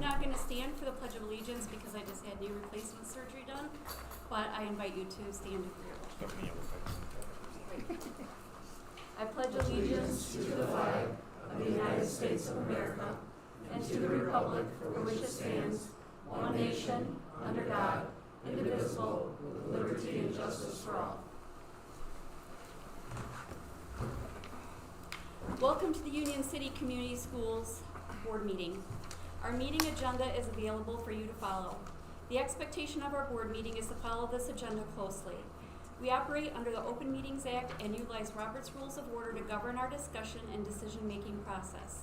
not going to stand for the Pledge of Allegiance because I just had knee replacement surgery done, but I invite you to stand if you're able. I pledge allegiance to the flag of the United States of America and to the republic for which it stands, one nation, under God, indivisible, with liberty and justice for all. Welcome to the Union City Community Schools Board Meeting. Our meeting agenda is available for you to follow. The expectation of our board meeting is to follow this agenda closely. We operate under the Open Meetings Act and utilize Robert's Rules of Order to govern our discussion and decision-making process.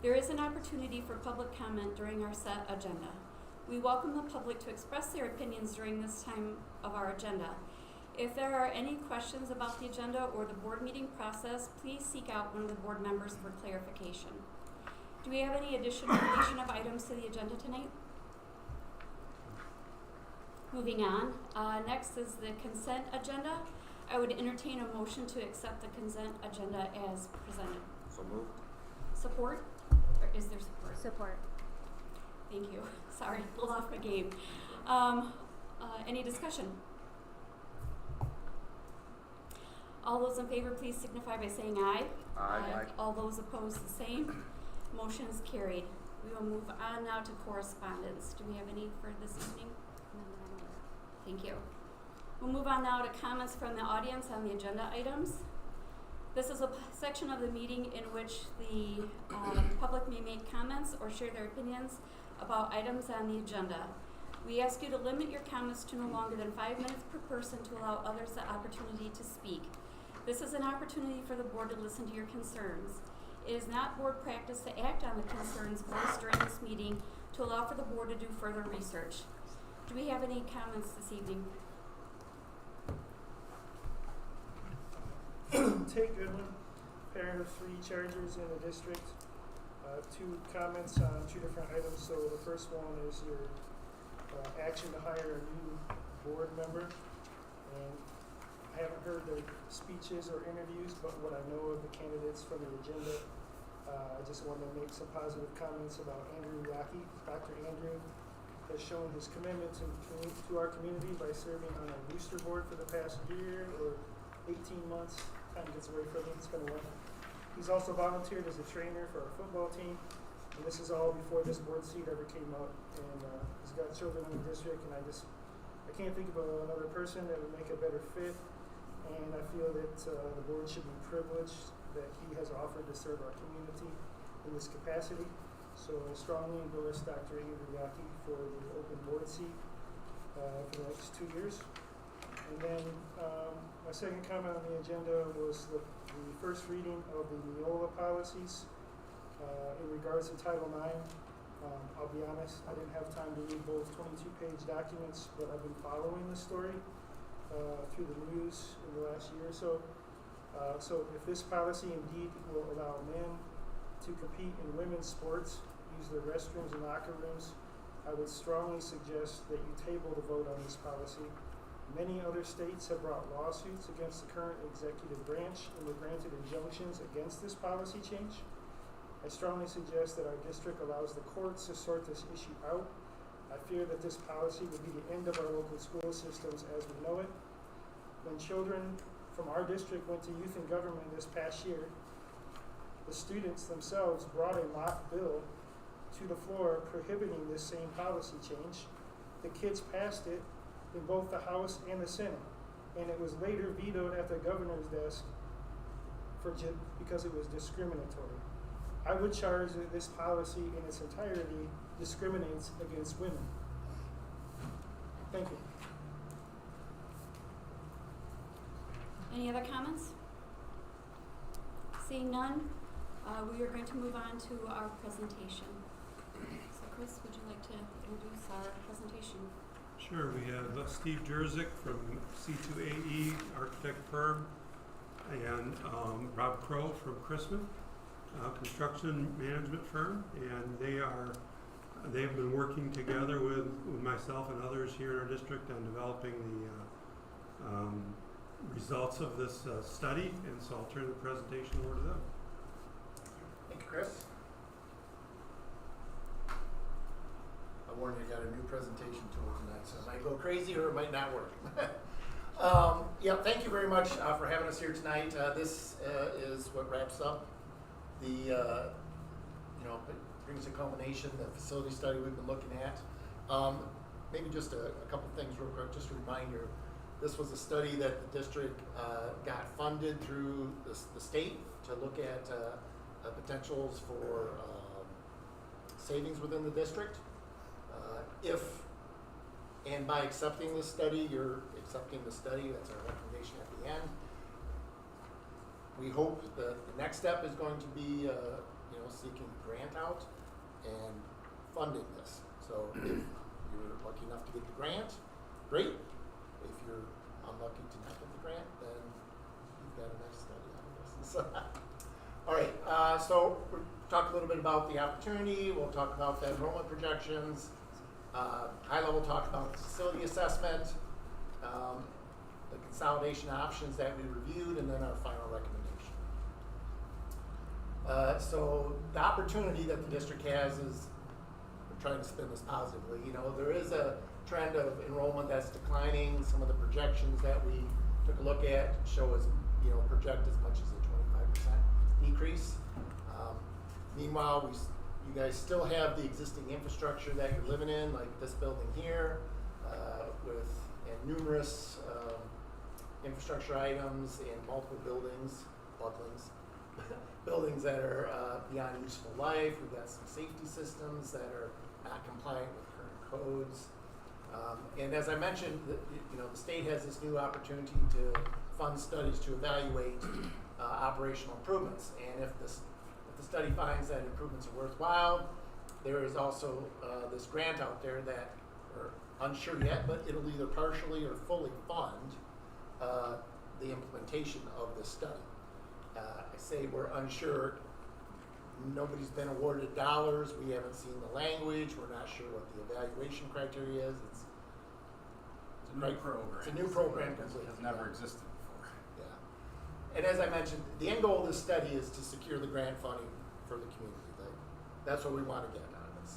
There is an opportunity for public comment during our set agenda. We welcome the public to express their opinions during this time of our agenda. If there are any questions about the agenda or the board meeting process, please seek out one of the board members for clarification. Do we have any additional deletion of items to the agenda tonight? Moving on, next is the consent agenda. I would entertain a motion to accept the consent agenda as presented. So moved. Support? Or is there support? Support. Thank you. Sorry, a little off my game. Any discussion? All those in favor, please signify by saying aye. Aye. All those opposed, the same. Motion is carried. We will move on now to correspondence. Do we have any for this evening? Thank you. We'll move on now to comments from the audience on the agenda items. This is a section of the meeting in which the public may make comments or share their opinions about items on the agenda. We ask you to limit your comments to no longer than 5 minutes per person to allow others the opportunity to speak. This is an opportunity for the board to listen to your concerns. It is not board practice to act on the concerns voiced during this meeting to allow for the board to do further research. Do we have any comments this evening? Tate Goodwin, parent of 3 Chargers in the district. 2 comments on 2 different items. So the first one is your action to hire a new board member. And I haven't heard the speeches or interviews, but what I know of the candidates from the agenda, I just want to make some positive comments about Andrew Yaki. Dr. Andrew has shown his commitment to our community by serving on our booster board for the past year or 18 months. Time gets away from me, it's been a while. He's also volunteered as a trainer for our football team, and this is all before this board seat ever came up. And he's got children in the district, and I can't think of another person that would make a better fit. And I feel that the board should be privileged that he has offered to serve our community in this capacity. So I strongly endorse Dr. Andrew Yaki for the open board seat for the next 2 years. And then my second comment on the agenda was the first reading of the Neola policies in regards to Title IX. I'll be honest, I didn't have time to read both 22-page documents, but I've been following the story through the news in the last year or so. So if this policy indeed will allow men to compete in women's sports, use their restrooms and locker rooms, I would strongly suggest that you table the vote on this policy. Many other states have brought lawsuits against the current executive branch and were granted injunctions against this policy change. I strongly suggest that our district allows the courts to sort this issue out. I fear that this policy would be the end of our local school systems as we know it. When children from our district went to youth and government this past year, the students themselves brought a mock bill to the floor prohibiting this same policy change. The kids passed it in both the House and the Senate, and it was later vetoed at the governor's desk because it was discriminatory. I would charge that this policy in its entirety discriminates against women. Thank you. Any other comments? Seeing none, we are going to move on to our presentation. So Chris, would you like to introduce our presentation? Sure, we have Steve Jerzik from C2AE architect firm and Rob Crow from Chrisman construction management firm, and they've been working together with myself and others here in our district on developing the results of this study, and so I'll turn the presentation over to them. Thank you, Chris. warn you, I got a new presentation tool tonight, so it might go crazy or it might not work. Yeah, thank you very much for having us here tonight. This is what wraps up the, it brings a culmination, the facility study we've been looking at. Maybe just a couple things real quick, just a reminder. This was a study that the district got funded through the state to look at potentials for savings within the district. And by accepting this study, you're accepting the study. That's our recommendation at the end. We hope that the next step is going to be, seeking grant out and funding this. So if you're lucky enough to get the grant, great. If you're unlucky to not get the grant, then you've got a nice study out of this. All right, so we'll talk a little bit about the opportunity. We'll talk about the enrollment projections. High level talk about the facility assessment, the consolidation options that we reviewed, and then our final recommendation. So the opportunity that the district has is, we're trying to spin this positively. There is a trend of enrollment that's declining. Some of the projections that we took a look at show us, project as much as a 25% decrease. Meanwhile, you guys still have the existing infrastructure that you're living in, like this building here, and numerous infrastructure items in multiple buildings that are beyond useful life. We've got some safety systems that are not compliant with current codes. And as I mentioned, the state has this new opportunity to fund studies to evaluate operational improvements. And if the study finds that improvements are worthwhile, there is also this grant out there that we're unsure yet, but it'll either partially or fully fund the implementation of this study. I say we're unsure. Nobody's been awarded dollars. We haven't seen the language. We're not sure what the evaluation criteria is. It's a new program. It's a new program. It has never existed before. Yeah. And as I mentioned, the end goal of this study is to secure the grant funding for the community. That's what we want to get out of this.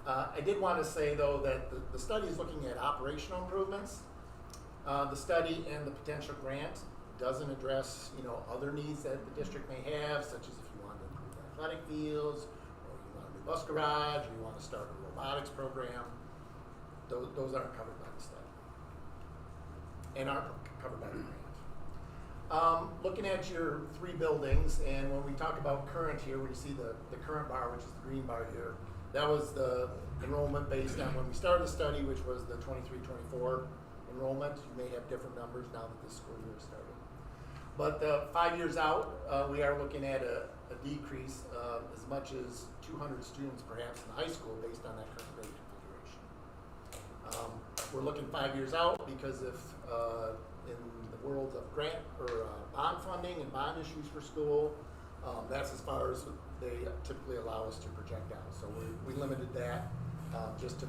I did want to say, though, that the study is looking at operational improvements. The study and the potential grant doesn't address, other needs that the district may have, such as if you want to improve athletic fields, or you want a new bus garage, or you want to start a robotics program. Those aren't covered by the study and aren't covered by the grant. Looking at your 3 buildings, and when we talk about current here, when you see the current bar, which is the green bar here, that was the enrollment based on when we started the study, which was the 23-24 enrollment. You may have different numbers now that this school year is starting. But 5 years out, we are looking at a decrease of as much as 200 students perhaps in high school based on that current grade configuration. We're looking 5 years out because if in the world of grant or bond funding and bond issues for school, that's as far as they typically allow us to project out. So we limited that just to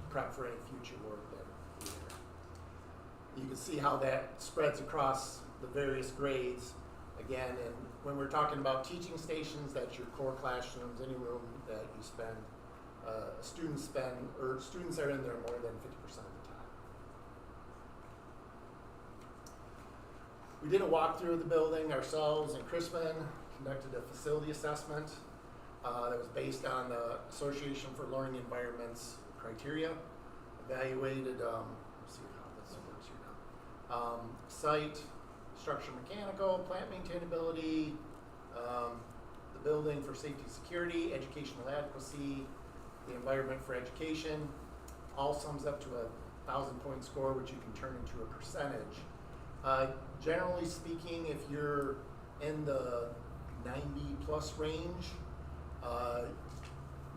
prep for any future work that we do. You can see how that spreads across the various grades. Again, and when we're talking about teaching stations, that's your core classrooms, any room that you spend, students are in there more than 50% of the time. We did a walkthrough of the building ourselves, and Chrisman conducted a facility assessment that was based on the Association for Learning Environments criteria, evaluated, let's see how this works here now, site, structure mechanical, plant maintainability, the building for safety and security, educational adequacy, the environment for education, all sums up to a 1,000-point score, which you can turn into a percentage. Generally speaking, if you're in the 90+ range,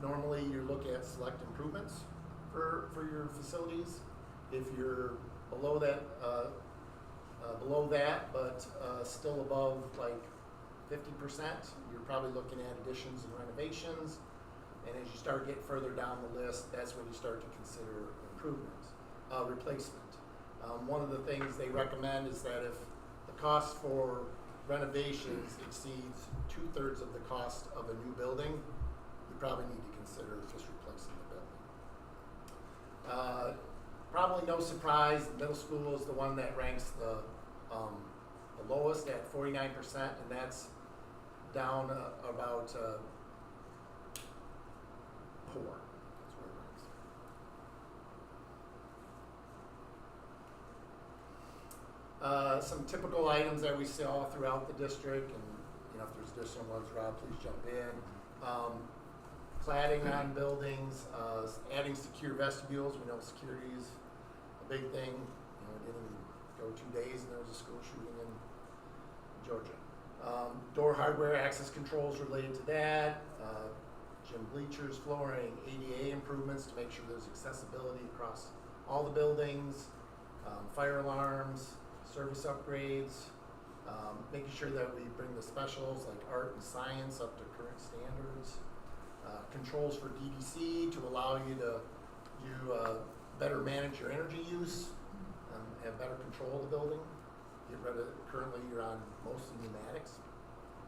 normally you look at select improvements for your facilities. If you're below that, but still above like 50%, you're probably looking at additions and renovations. And as you start getting further down the list, that's when you start to consider improvement, replacement. One of the things they recommend is that if the cost for renovations exceeds 2/3 of the cost of a new building, you probably need to consider just replacing the building. probably no surprise, the middle school is the one that ranks the lowest at 49%, and that's down about poor. That's where it ranks. Some typical items that we saw throughout the district, and if there's additional ones, Rob, please jump in. Cladding on buildings, adding secure vestibules. We know security is a big thing. It didn't even go 2 days and there was a school shooting in Georgia. Door hardware, access controls related to that. Gym bleachers, flooring, ADA improvements to make sure there's accessibility across all the buildings. Fire alarms, service upgrades. Making sure that we bring the specials like art and science up to current standards. Controls for DDC to allow you to better manage your energy use, have better control of the building. Get rid of, currently you're on mostly pneumatics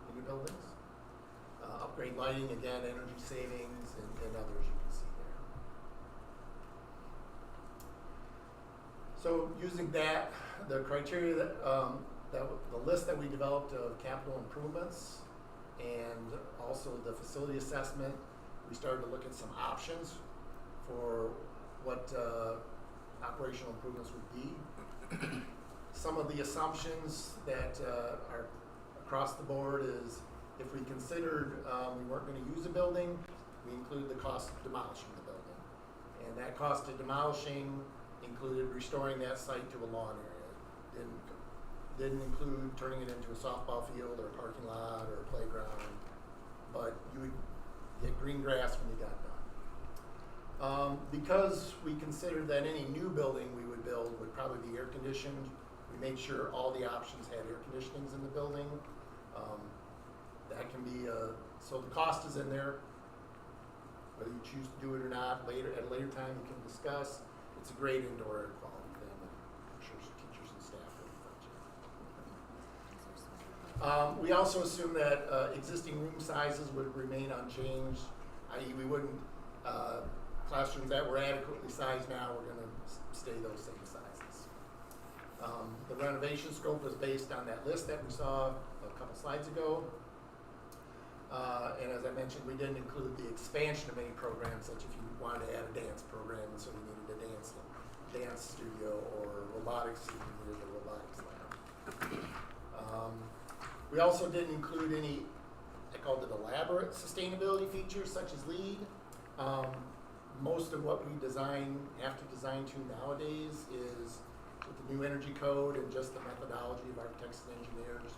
in your buildings. Upgrade lighting, again, energy savings, and others you can see there. So using that, the criteria that, the list that we developed of capital improvements and also the facility assessment, we started to look at some options for what operational improvements would be. Some of the assumptions that are across the board is if we considered we weren't going to use a building, we include the cost of demolishing the building. And that cost of demolishing included restoring that site to a lawn area. Didn't include turning it into a softball field or a parking lot or a playground, but you would get green grass when you got done. Because we considered that any new building we would build would probably be air conditioned, we made sure all the options had air conditionings in the building. That can be, so the cost is in there. Whether you choose to do it or not, at a later time you can discuss. It's a great indoor air quality thing, and I'm sure teachers and staff will. We also assume that existing room sizes would remain unchanged, i.e. we wouldn't, classrooms that were adequately sized now, we're going to stay those same sizes. The renovation scope was based on that list that we saw a couple slides ago. And as I mentioned, we didn't include the expansion of any programs, such if you wanted to add a dance program, and so you needed a dance studio, or robotics, so you needed a robotics lab. We also didn't include any, I called it elaborate sustainability features, such as LEED. Most of what we have to design to nowadays is with the new energy code and just the methodology of architects and engineers.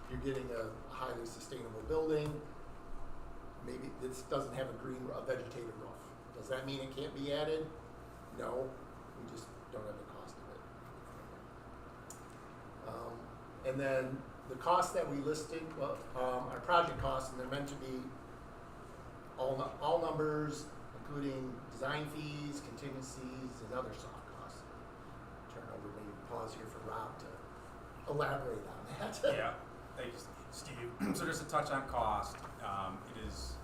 You're getting a highly sustainable building. Maybe this doesn't have a vegetative roof. Does that mean it can't be added? No, we just don't have the cost of it. And then the costs that we listed, are project costs, and they're meant to be all numbers, including design fees, contingencies, and other soft costs. Turn over, maybe pause here for Rob to elaborate on that. Yeah, thank you, Steve. So just to touch on cost, it is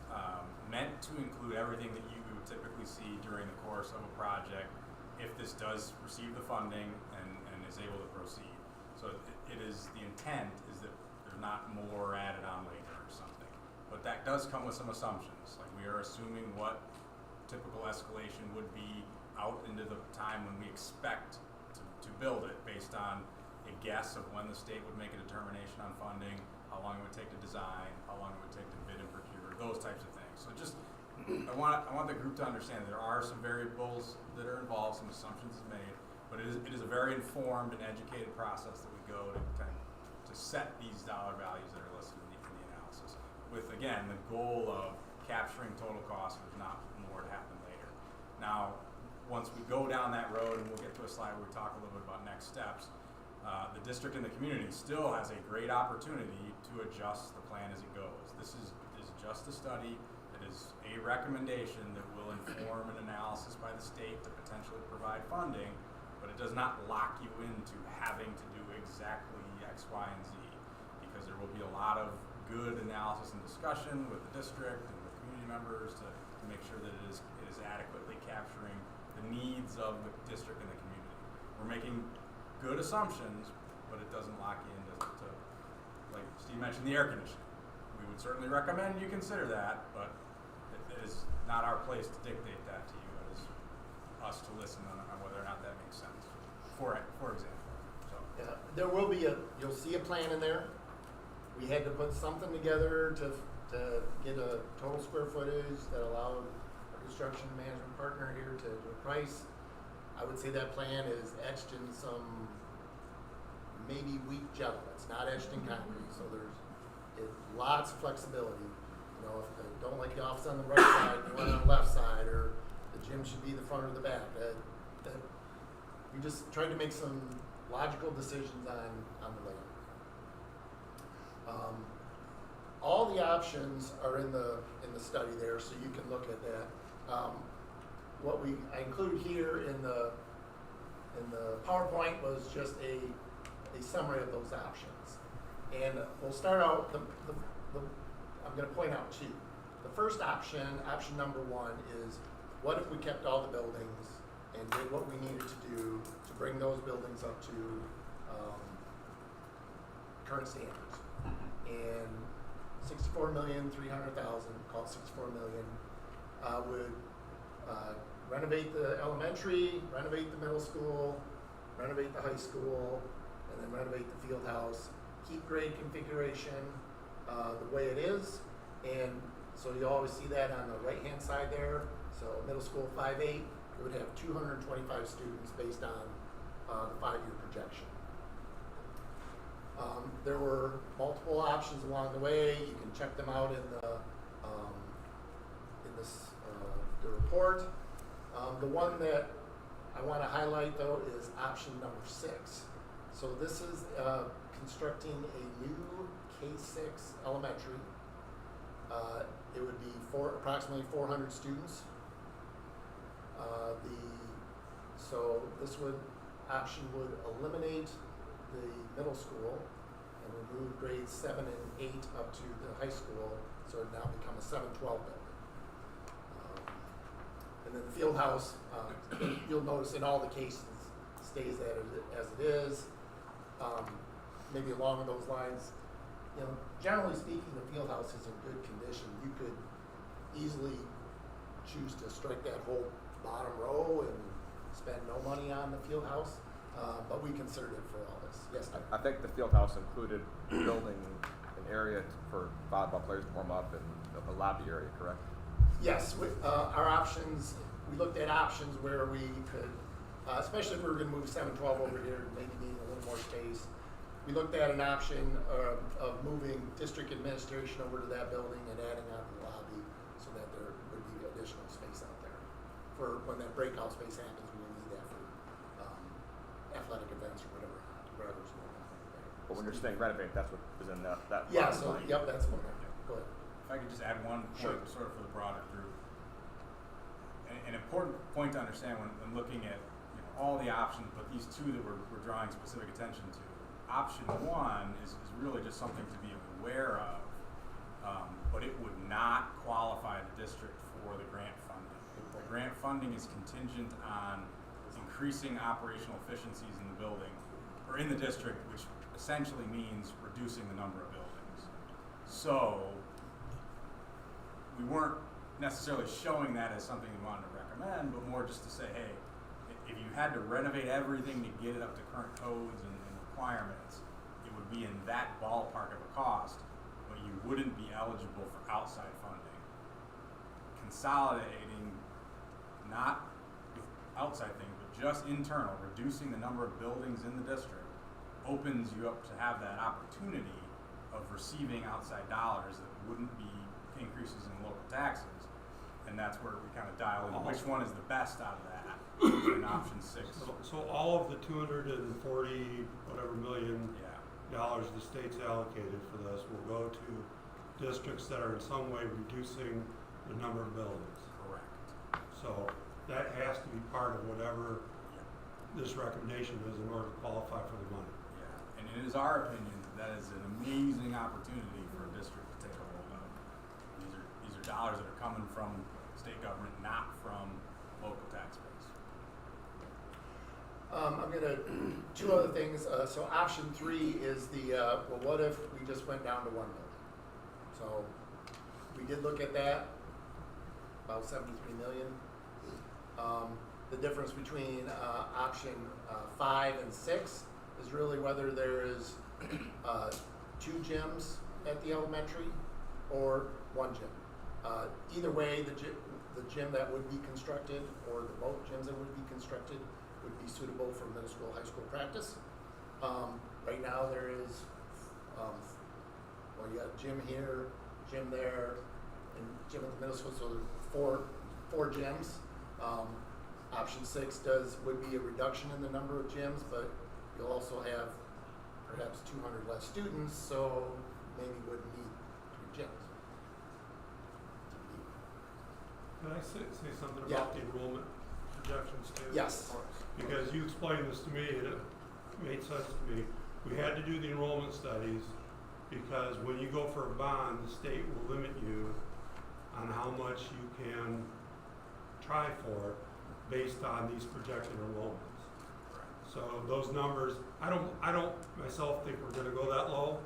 meant to include everything that you would typically see during the course of a project if this does receive the funding and is able to proceed. So it is, the intent is that there's not more added on later or something. But that does come with some assumptions. Like, we are assuming what typical escalation would be out into the time when we expect to build it, based on a guess of when the state would make a determination on funding, how long it would take to design, how long it would take to bid and procure, those types of things. So just, I want the group to understand there are some variables that are involved, some assumptions is made, but it is a very informed and educated process that we go to kind of to set these dollar values that are listed in the analysis, with again the goal of capturing total cost. There's not more to happen later. Now, once we go down that road, and we'll get to a slide where we talk a little bit about next steps, the district and the community still has a great opportunity to adjust the plan as it goes. This is just a study. It is a recommendation that will inform an analysis by the state to potentially provide funding, but it does not lock you into having to do exactly X, Y, and Z, because there will be a lot of good analysis and discussion with the district and the community members to make sure that it is adequately capturing the needs of the district and the community. we're making good assumptions, but it doesn't lock you into, like Steve mentioned, the air conditioning. We would certainly recommend you consider that, but it is not our place to dictate that to you. It is us to listen on whether or not that makes sense, for example. So. Yeah, there will be you'll see a plan in there. We had to put something together to get a total square footage that allowed our construction management partner here to do a price. I would say that plan is etched in some maybe weak jello. It's not etched in concrete, so there's lots of flexibility. You know, if they don't like the office on the right side, you want it on the left side, or the gym should be the front or the back. We just tried to make some logical decisions on the layout. All the options are in the study there, so you can look at that. What I included here in the PowerPoint was just a summary of those options. And we'll start out, I'm going to point out two. The first option number one, is what if we kept all the buildings and did what we needed to do to bring those buildings up to current standards. And $64,300,000, call it $64 million, would renovate the elementary, renovate the middle school, renovate the high school, and then renovate the field house, keep grade configuration the way it is, and so you always see that on the right-hand side there. So middle school 5.8, it would have 225 students based on the 5-year projection. There were multiple options along the way. You can check them out in the report. The one that I want to highlight though is option number 6. So this is constructing a new K-6 elementary. It would be approximately 400 students. So this option would eliminate the middle school and remove grades 7 and 8 up to the high school, so it now become a 7-12 building. And then the field house, you'll notice in all the cases, stays as it is. Maybe along those lines, you know, generally speaking, the field house is in good condition. You could easily choose to strike that whole bottom row and spend no money on the field house, but we considered it for all this. Yes, Doug? I think the field house included building an area for volleyball players to warm up and a lobby area, correct? Yes, our options, we looked at options where we could, especially if we were going to move 712 over here, maybe needing a little more space. We looked at an option of moving district administration over to that building and adding on the lobby so that there would be additional space out there. For when that breakout space happens, we would need that for athletic events or whatever's going on there. But when you're saying renovate, that's what is in that Yeah, bottom so, line. yep, that's one. Go ahead. If I could just add one Sure. point sort of for the broader group. An important point to understand when looking at all the options, but these two that we're drawing specific attention to. Option 1 is really just something to be aware of, but it would not qualify the district for the grant funding. The grant funding is contingent on increasing operational efficiencies in the building, or in the district, which essentially means reducing the number of buildings. So we weren't necessarily showing that as something we wanted to recommend, but more just to say, hey, if you had to renovate everything to get it up to current codes and requirements, it would be in that ballpark of a cost, but you wouldn't be eligible for outside funding. Consolidating, not with outside things, but just internal, reducing the number of buildings in the district, opens you up to have that opportunity of receiving outside dollars that wouldn't be increases in local taxes. And that's where we kind of dial in which one is the best out of that in option 6. So all of the 240 whatever million Yeah. dollars the state's allocated for this will go to districts that are in some way reducing the number of buildings. Correct. So that has to be part of whatever this recommendation is in order to qualify for the money. Yeah, and it is our opinion that is an amazing opportunity for a district to take a hold of. These are dollars that are coming from state government, not from local tax base. I'm gonna, two other things, so option 3 is the, well, what if we just went down to 1 building? So, we did look at that, about 73 million. The difference between, option 5 and 6 is really whether there is, 2 gyms at the elementary or 1 gym. Either way, the gym that would be constructed, or the both gyms that would be constructed, would be suitable for middle school, high school practice. Right now there is, well, you got gym here, gym there, and gym at the middle school, so there are four gyms. Option 6 would be a reduction in the number of gyms, but you'll also have perhaps 200 less students, so maybe wouldn't need 3 gyms. Can I say something Yeah. about the enrollment projections too? Yes. Because you explained this to me and it made sense to me. We had to do the enrollment studies because when you go for a bond, the state will limit you on how much you can try for based on these projected enrollments. So those numbers, I don't myself think we're gonna go that low.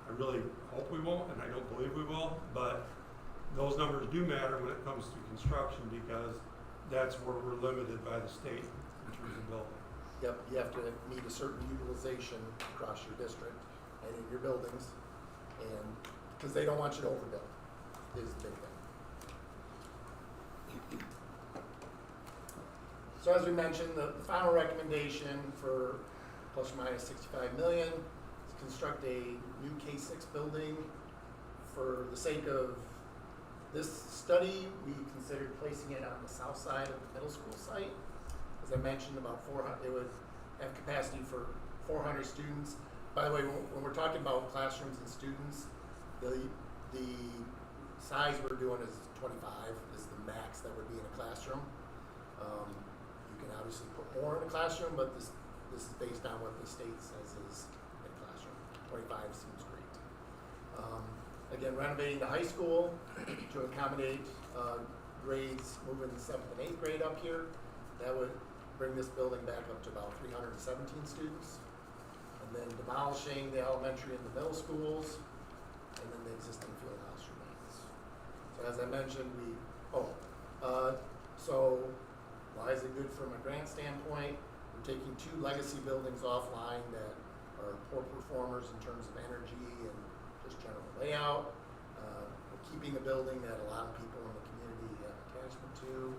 I really hope we won't, and I don't believe we will, but those numbers do matter when it comes to construction because that's where we're limited by the state in terms of building. Yep, you have to meet a certain utilization across your district and in your buildings, and, because they don't want you to overbuild, is the big thing. So as we mentioned, the final recommendation for plus or minus 65 million is construct a new K-6 building. For the sake of this study, we considered placing it on the south side of the middle school site. As I mentioned, about 400, it would have capacity for 400 students. By the way, when we're talking about classrooms and students, the size we're doing is 25 is the max that would be in a classroom. You can obviously put more in a classroom, but this is based on what the state says is in a classroom. 25 seems great. Again, renovating the high school to accommodate grades moving 7th and 8th grade up here. That would bring this building back up to about 317 students. And then demolishing the elementary and the middle schools, and then the existing field house remains. So as I mentioned, so why is it good from a grant standpoint? We're taking 2 legacy buildings offline that are poor performers in terms of energy and just general layout. We're keeping a building that a lot of people in the community have attachment to.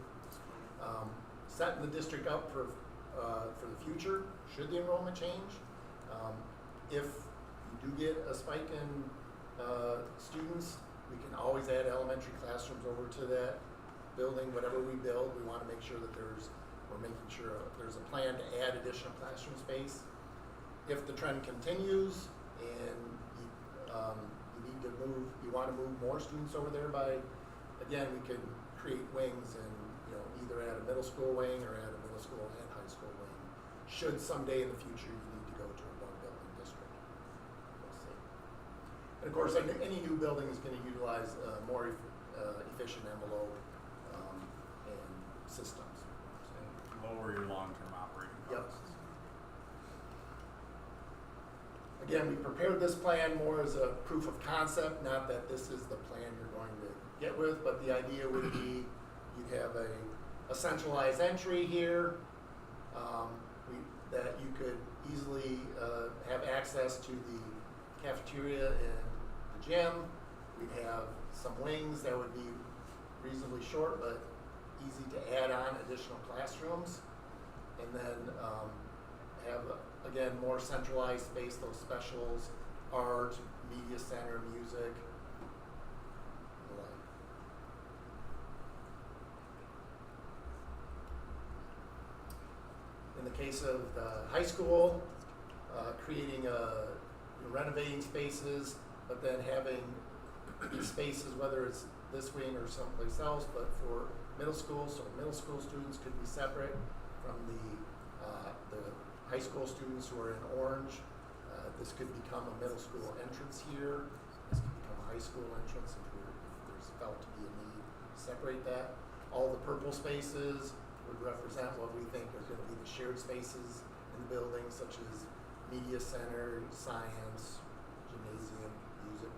Setting the district up for the future, should the enrollment change. If you do get a spike in students, we can always add elementary classrooms over to that building. Whatever we build, we want to make sure that we're making sure there's a plan to add additional classroom space. If the trend continues and you want to move more students over there again, we could create wings and either add a middle school wing or add a middle school and high school wing. Should someday in the future you need to go to a 1-building district. We'll see. And of course, any new building is going to utilize more efficient envelope and systems. And lower your long-term operating Yep. costs. Again, we prepared this plan more as a proof of concept, not that this is the plan you're going to get with, but the idea would be you'd have a centralized entry here that you could easily have access to the cafeteria and the gym. We'd have some wings that would be reasonably short but easy to add on additional classrooms, and then have again more centralized space, those specials, art, media center, music, and the like. In the case of the high school, creating renovating spaces, but then having these spaces, whether it's this wing or someplace else, but for middle school, so middle school students could be separate from the high school students who are in orange. This could become a middle school entrance here. This could become a high school entrance if there's felt to be a need to separate that. All the purple spaces would represent what we think are going to be the shared spaces new buildings such as media center, science, gymnasium, music.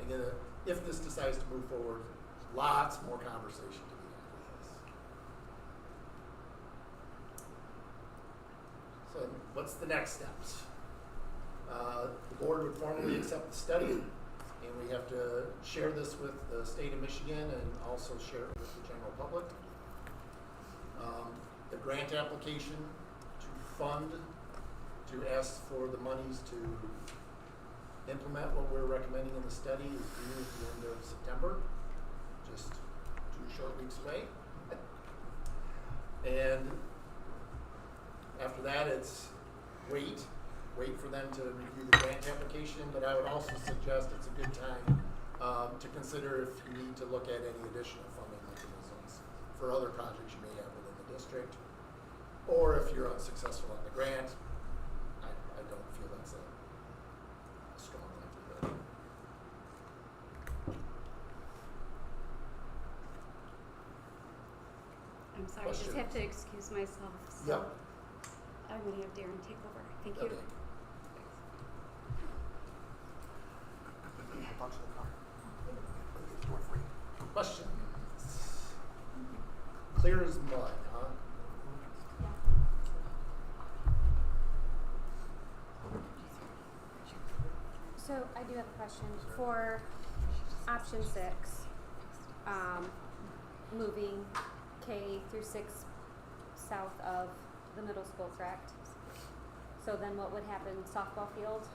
Again, if this decides to move forward, lots more conversation to be had with this. So what's the next steps? The board would formally accept the study, and we have to share this with the state of Michigan and also share it with the general public. The grant application to fund, to ask for the monies to implement what we're recommending in the study is due at the end of September, just 2 short weeks away. And after that, it's wait for them to review the grant application, but I would also suggest it's a good time to consider if you need to look at any additional funding mechanisms for other projects you may have within the district, or if you're unsuccessful on the grant. I don't feel that's a strong likelihood. I'm sorry, I just Question? have to excuse myself. So Yep. I'm going to have Darren take over. Thank you. Okay. Questions? Clear as mud, huh? So I do have a question for option 6, moving K through 6 south of the middle school, correct? So then what would happen, softball field?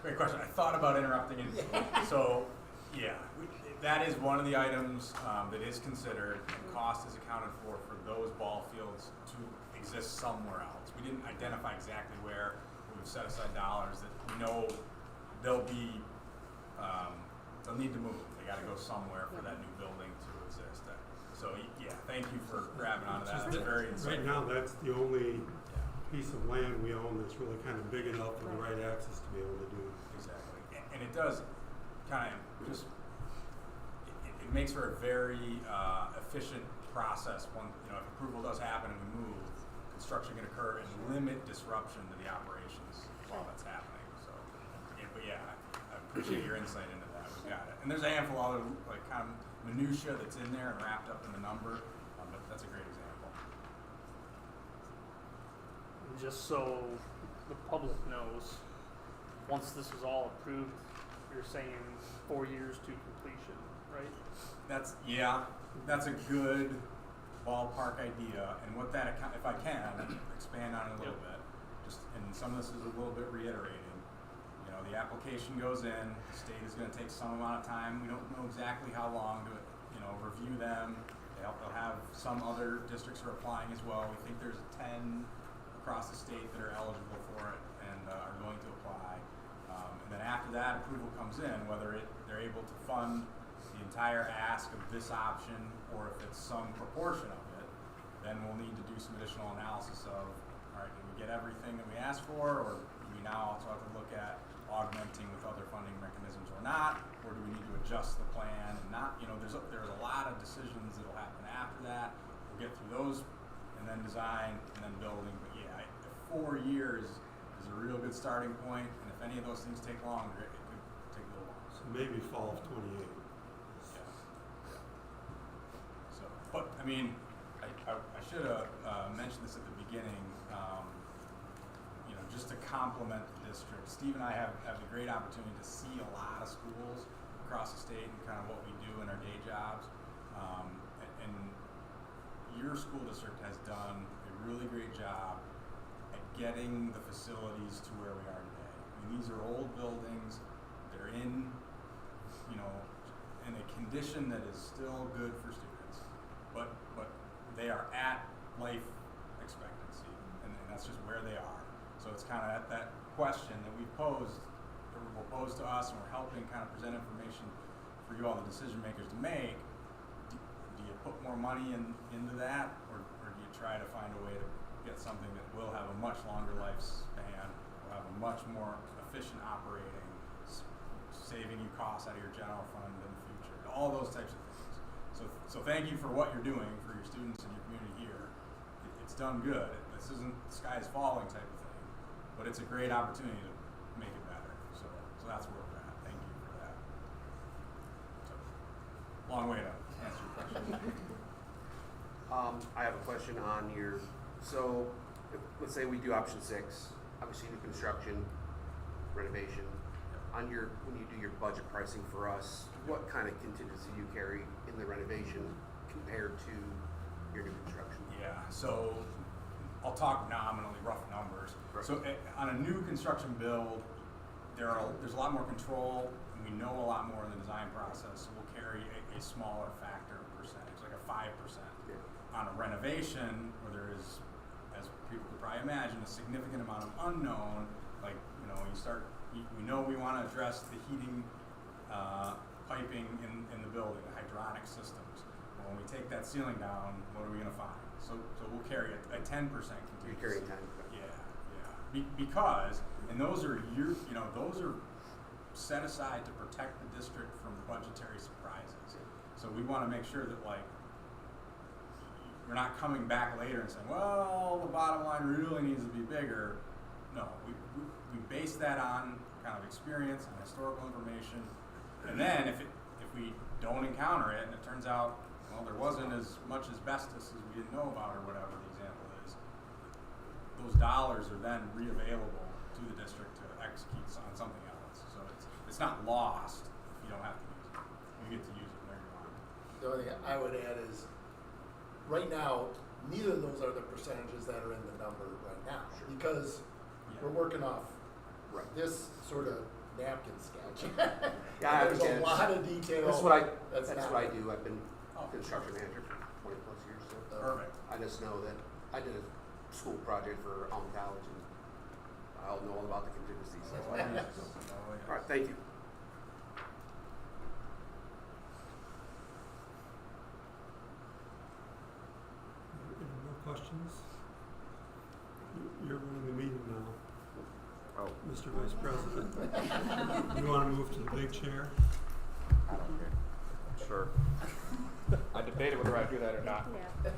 Great question. I thought about interrupting it. So, yeah, that is one of the items that is considered, and cost is accounted for those ball fields to exist somewhere else. We didn't identify exactly where. We've set aside dollars that we know they'll be, they'll need to move. They got to go somewhere for that new building to exist. So, yeah, thank you for grabbing onto that. That's very insightful. Right now, that's the only Yeah. piece of land we own that's really kind of big enough for the right access to be able to do. Exactly, and it does kind of just, it makes for a very efficient process when, if approval does happen and we move, construction can occur and limit disruption to the operations while that's happening, so. But yeah, I appreciate your insight into that, we got it. And there's a handful of other, like, kind of minutia that's in there and wrapped up in the number, but that's a great example. And just so the public knows, once this is all approved, you're saying 4 years to completion, right? That's a good ballpark idea, and what that account, if I can expand on it a little bit, just, and some of this is a little bit reiterating. The application goes in, the state is going to take some amount of time. We don't know exactly how long to, review them. They'll have some other districts are applying as well. We think there's 10 across the state that are eligible for it and are going to apply. And then after that approval comes in, whether they're able to fund the entire ask of this option or if it's some proportion of it, then we'll need to do some additional analysis of, all right, did we get everything that we asked for, or do we now also have to look at augmenting with other funding mechanisms or not, or do we need to adjust the plan and not, there's a lot of decisions that'll happen after that. We'll get through those and then design and then building, but yeah, 4 years is a real good starting point, and if any of those things take longer, it could take a little longer. So maybe fall of '28. So, but I mean, I should have mentioned this at the beginning. Just to complement the district, Steve and I have the great opportunity to see a lot of schools across the state and kind of what we do in our day jobs. And your school district has done a really great job at getting the facilities to where we are today. I mean, these are old buildings. They're in a condition that is still good for students, but they are at life expectancy, and that's just where they are. So it's kind of that question that we posed, or will pose to us, and we're helping kind of present information for you all, the decision makers, to make. Do you put more money into that, or do you try to find a way to get something that will have a much longer lifespan, will have a much more efficient operating, saving you costs out of your general fund in the future, all those types of things. So So thank you for what you're doing for your students and your community here. It's done good. This isn't the sky is falling type of thing, but it's a great opportunity to make it better. So that's where we're at. Thank you for that. So, long way to answer your question. I have a question on your, so let's say we do option 6, obviously new construction, renovation. On your, when you do your budget pricing for us, what kind of contingency do you carry in the renovation compared to your new construction? Yeah, so I'll talk nominally, rough numbers. Right. So on a new construction build, there's a lot more control, and we know a lot more in the design process, so we'll carry a smaller factor percentage, like a 5%. Yeah. On a renovation, where there is, as people could probably imagine, a significant amount of unknown, like, you know, we know we want to address the heating, piping in the building, the hydronic systems. Well, when we take that ceiling down, what are we going to find? So we'll carry a 10% contingency. You're carrying 10. Yeah. Because, and those are those are set aside to protect the district from budgetary surprises. So we want to make sure that, like, we're not coming back later and saying, well, the bottom line really needs to be bigger. No, we base that on kind of experience and historical information. And then if we don't encounter it and it turns out, well, there wasn't as much asbestos as we didn't know about or whatever the example is, those dollars are then reavailable to the district to execute on something else. So it's not lost if you don't have to use it. You get to use it where you want. The only thing I would add is, right now, neither of those are the percentages that are in the number right now. Sure. Because Yeah. we're working off Right. this sort of napkin sketch. Yeah, I There's a understand. lot of detail. That's what I not- do. I've been Oh. construction manager for 20 plus years, so Perfect. I just know that I did a school project for Alma College, and I'll know all about the contingencies. So. Oh, yes. All right, thank you. Any more questions? You're running the meeting now, Oh, Mr. Vice President. You want to move to the big chair? I don't care. Sure. I debated whether I do that or not. Yeah.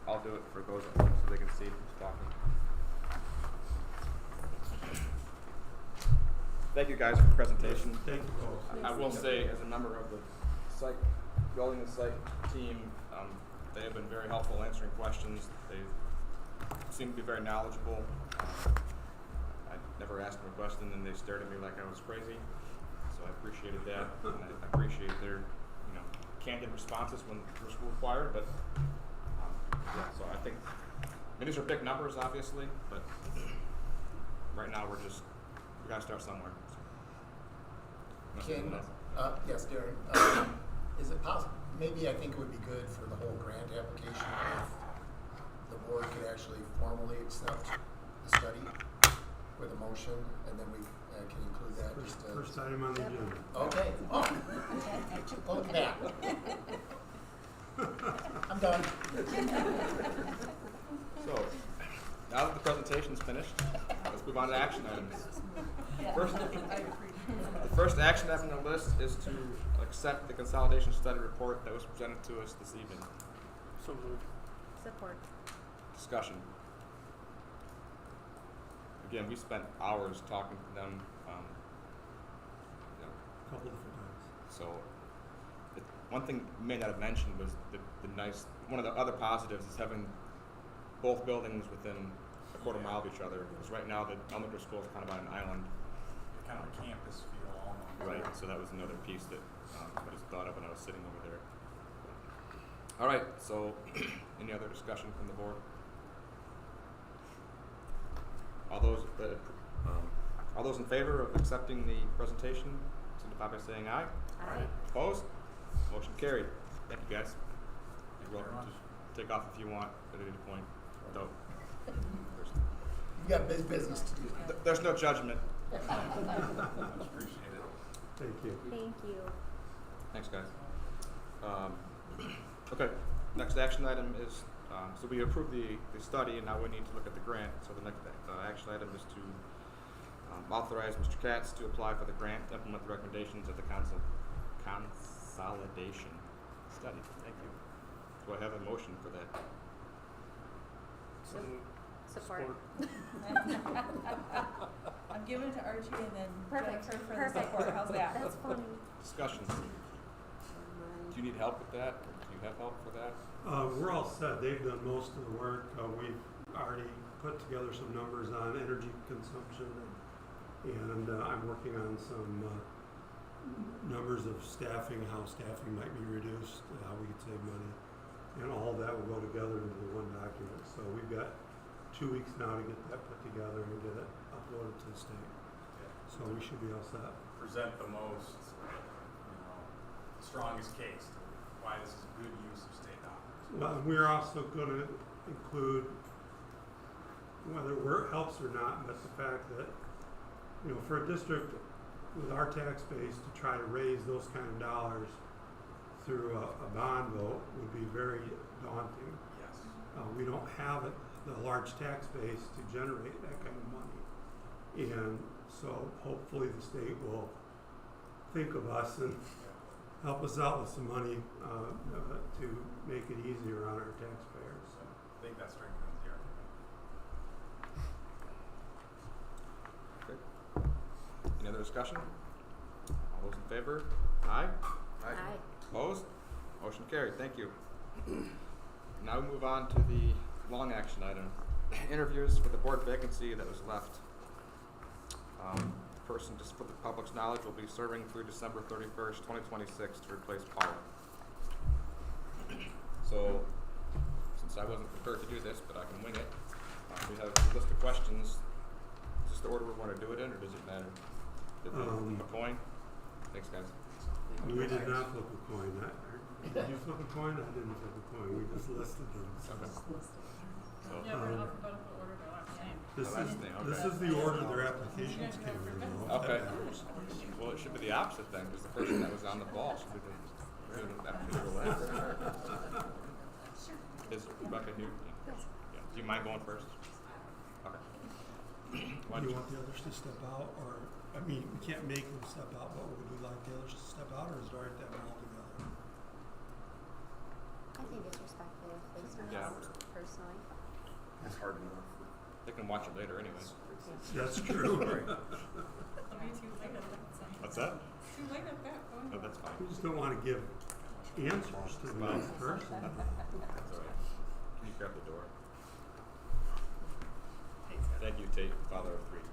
I'll do it for those at home so they can see who's talking. Thank you guys for the presentation. Thank you both. I will say, as a member of the site, building and site team, they have been very helpful answering questions. They seem to be very knowledgeable. I never asked them a question and they stared at me like I was crazy. So I appreciated that. And I appreciate their, candid responses when required. But yeah, so I think these are big numbers, obviously, but right now we gotta start somewhere. Can, yes, Darren, is it possible, maybe I think it would be good for the whole grant application if the board could actually formally accept the study with a motion, and then we can include that just to. First item on the agenda. Okay, look at that. I'm done. So, now that the presentation's finished, let's move on to action items. The first action item on the list is to accept the consolidation study report that was presented to us this evening. So moved. Support. Discussion. Again, we spent hours talking to them, A couple different times. so one thing we may not have mentioned was one of the other positives is having both buildings within a quarter mile of each other. Because right now the elementary school is kind of on an island. Kind of a campus feel almost. Right, so that was another piece that I just thought of when I was sitting over there. All right, so any other discussion from the board? All those in favor of accepting the presentation, signify by saying aye. Aye. Opposed? Motion carried. Thank you, guys. You're Thank you very welcome to take off if you want at any point. Though You got big business to do. there's no judgment. Much appreciated. Thank you. Thank you. Thanks, guys. Okay, next action item is, so we approved the study and now we need to look at the grant. So the next action item is to authorize Mr. Katz to apply for the grant, implement the recommendations of the consolidation study. Thank you. Do I have a motion for that? So Support. I'm giving it to Archie and then Perfect, Jennifer for perfect. the support. How's that? That's funny. Discussion. Do you need help with that? Or do you have help for that? We're all set. They've done most of the work. We've already put together some numbers on energy consumption, and I'm working on some numbers of staffing, how staffing might be reduced, how we could save money, and all that will go together into the one document. So we've got 2 weeks now to get that put together and get it uploaded to the state. So we should be all set. Present the most, strongest case to why this is a good use of state dollars. Well, we're also going to include, whether it helps or not, but the fact that, for a district with our tax base to try to raise those kind of dollars through a bond vote would be very daunting. Yes. We don't have the large tax base to generate that kind of money. And so hopefully the state will think of us and help us out with some money to make it easier on our taxpayers. So I think that strengthens the argument. Okay. Any other discussion? All those in favor? Aye. Aye. Opposed? Motion carried. Thank you. Now we move on to the long action item. Interviews for the board vacancy that was left. The person, just for the public's knowledge, will be serving through December 31st, 2026 to replace Paula. So, since I wasn't prepared to do this, but I can wing it, we have a list of questions. Is this the order we want to do it in, or does it matter? Did we flip a coin? Thanks, guys. We did not flip a coin. Did you flip a coin? I didn't flip a coin. We just listed them. Okay. So, Yeah, we're in alphabetical order by last name. This Oh, that's is the- okay. this is the order their applications came in. though. Okay. Well, it should be the opposite then, because the person that was on the ball should be the that should go last. Is Rebecca Newton? Yeah. Do you mind going first? Okay. Why Do don't you want the others to step out, or I mean, we can't make them step out, but would we like the others to step out, or is it all right to have them all together? I think it's respectful if they start Yeah. out personally. It's hard enough. They can watch it later anyway. That's true. It'll be too late at that. What's that? Too late at that point. No, that's fine. We just don't want to give answers to the next person. That's all right. Can you grab the door? Thank you, Tate, father of three.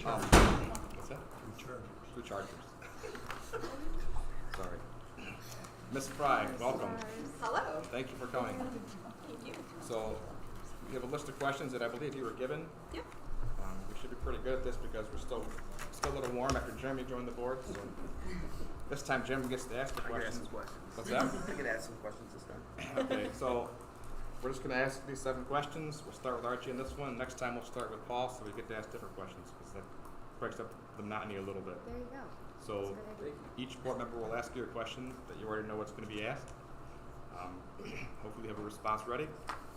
What's that? Three chargers. 2 Chargers. Sorry. Miss Fry, welcome. Hello. Thank you for coming. Thank you. So, we have a list of questions that I believe you were given. Yep. We should be pretty good at this because we're still a little warm after Jeremy joined the board. So this time Jeremy gets to ask the I can ask questions. some questions. What's that? I can ask some questions this time. Okay, so we're just going to ask these 7 questions. We'll start with Archie on this one. Next time we'll start with Paul, so we get to ask different questions because that breaks up the monotony a little bit. There you go. So That's a good idea. each board member will ask you a question that you already know what's going to be asked. Hopefully you have a response ready,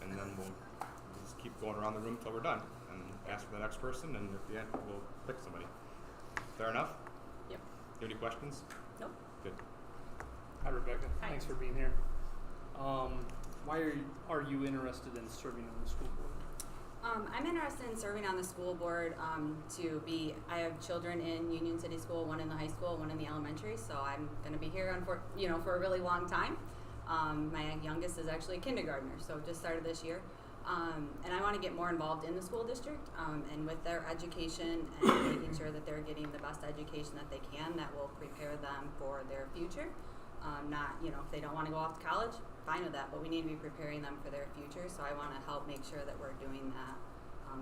and then we'll just keep going around the room until we're done and ask for the next person, and at the end we'll pick somebody. Fair enough? Yep. Do you have any questions? Nope. Good. Hi, Rebecca. Hi. Thanks for being here. Why are you interested in serving on the school board? I'm interested in serving on the school board I have children in Union City School, one in the high school, one in the elementary, so I'm going to be here for a really long time. My youngest is actually a kindergartner, so just started this year. And I want to get more involved in the school district and with their education and making sure that they're getting the best education that they can that will prepare them for their future. If they don't want to go off to college, fine with that, but we need to be preparing them for their future, so I want to help make sure that we're doing that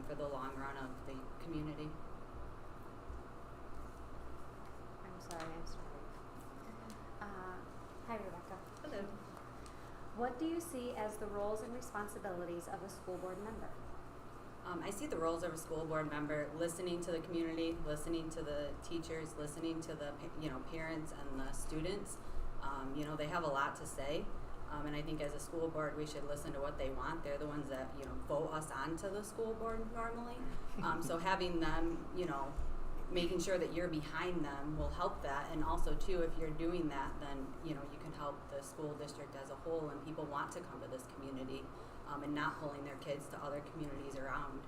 for the long run of the community. I'm sorry. Hi, Rebecca. Hello. What do you see as the roles and responsibilities of a school board member? I see the roles of a school board member listening to the community, listening to the teachers, listening to the parents and the students. They have a lot to say, and I think as a school board we should listen to what they want. They're the ones that vote us onto the school board normally. So having them making sure that you're behind them will help that. And also too, if you're doing that, then, you can help the school district as a whole, and people want to come to this community, and not pulling their kids to other communities around.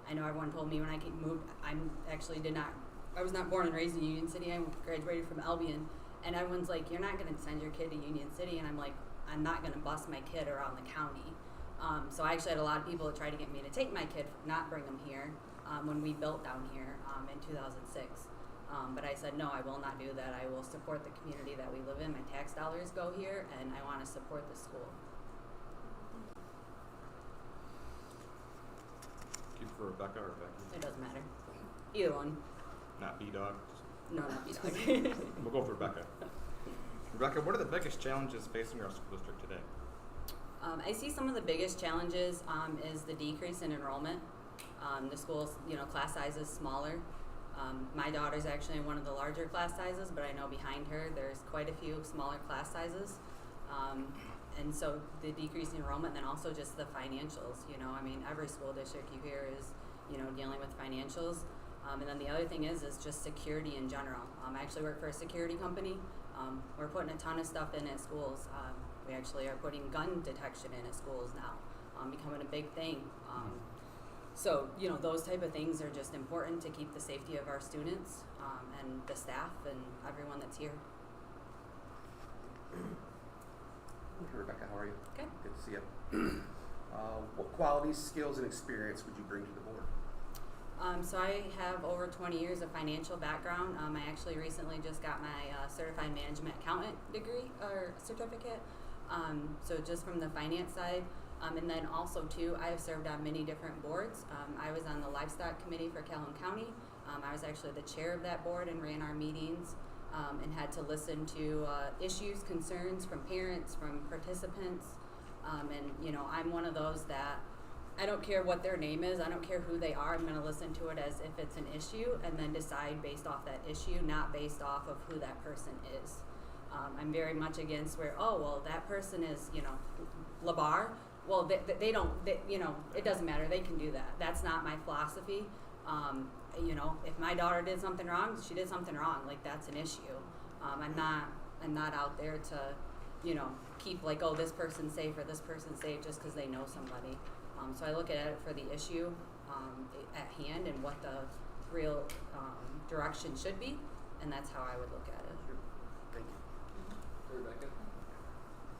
I know everyone told me when I moved, I was not born and raised in Union City. I graduated from Albion, and everyone's like, you're not going to send your kid to Union City, and I'm like, I'm not going to bus my kid around the county. So I actually had a lot of people that tried to get me to take my kid, not bring him here, when we built down here in 2006. But I said, no, I will not do that. I will support the community that we live in. My tax dollars go here, and I want to support the school. Keep for Rebecca or Becky? It doesn't matter. Either one. Not B-Dog? No, not B-Dog. We'll go for Rebecca. Rebecca, what are the biggest challenges facing our school district today? I see some of the biggest challenges is the decrease in enrollment. The school's, class size is smaller. My daughter's actually in one of the larger class sizes, but I know behind her there's quite a few smaller class sizes. And so the decrease in enrollment, and then also just the financials. Every school district you hear is, dealing with financials. And then the other thing is just security in general. I actually work for a security company. We're putting a ton of stuff in at schools. We actually are putting gun detection in at schools now, becoming a big thing. So, those type of things are just important to keep the safety of our students and the staff and everyone that's here. Hey, Rebecca, how are you? Good. Good to see you. What qualities, skills, and experience would you bring to the board? So I have over 20 years of financial background. I actually recently just got my certified management accountant degree or certificate. So just from the finance side. And then also too, I have served on many different boards. I was on the livestock committee for Calhoun County. I was actually the chair of that board and ran our meetings and had to listen to issues, concerns from parents, from participants. And I'm one of those that I don't care what their name is. I don't care who they are. I'm going to listen to it as if it's an issue and then decide based off that issue, not based off of who that person is. I'm very much against where, that person is, LeBar. Well, they don't, it doesn't matter. They can do that. That's not my philosophy. If my daughter did something wrong, she did something wrong. Like, that's an issue. I'm not out there to, keep like, this person's safe or this person's safe just because they know somebody. So I look at it for the issue at hand and what the real direction should be, and that's how I would look at it. Sure. Thank you. Rebecca,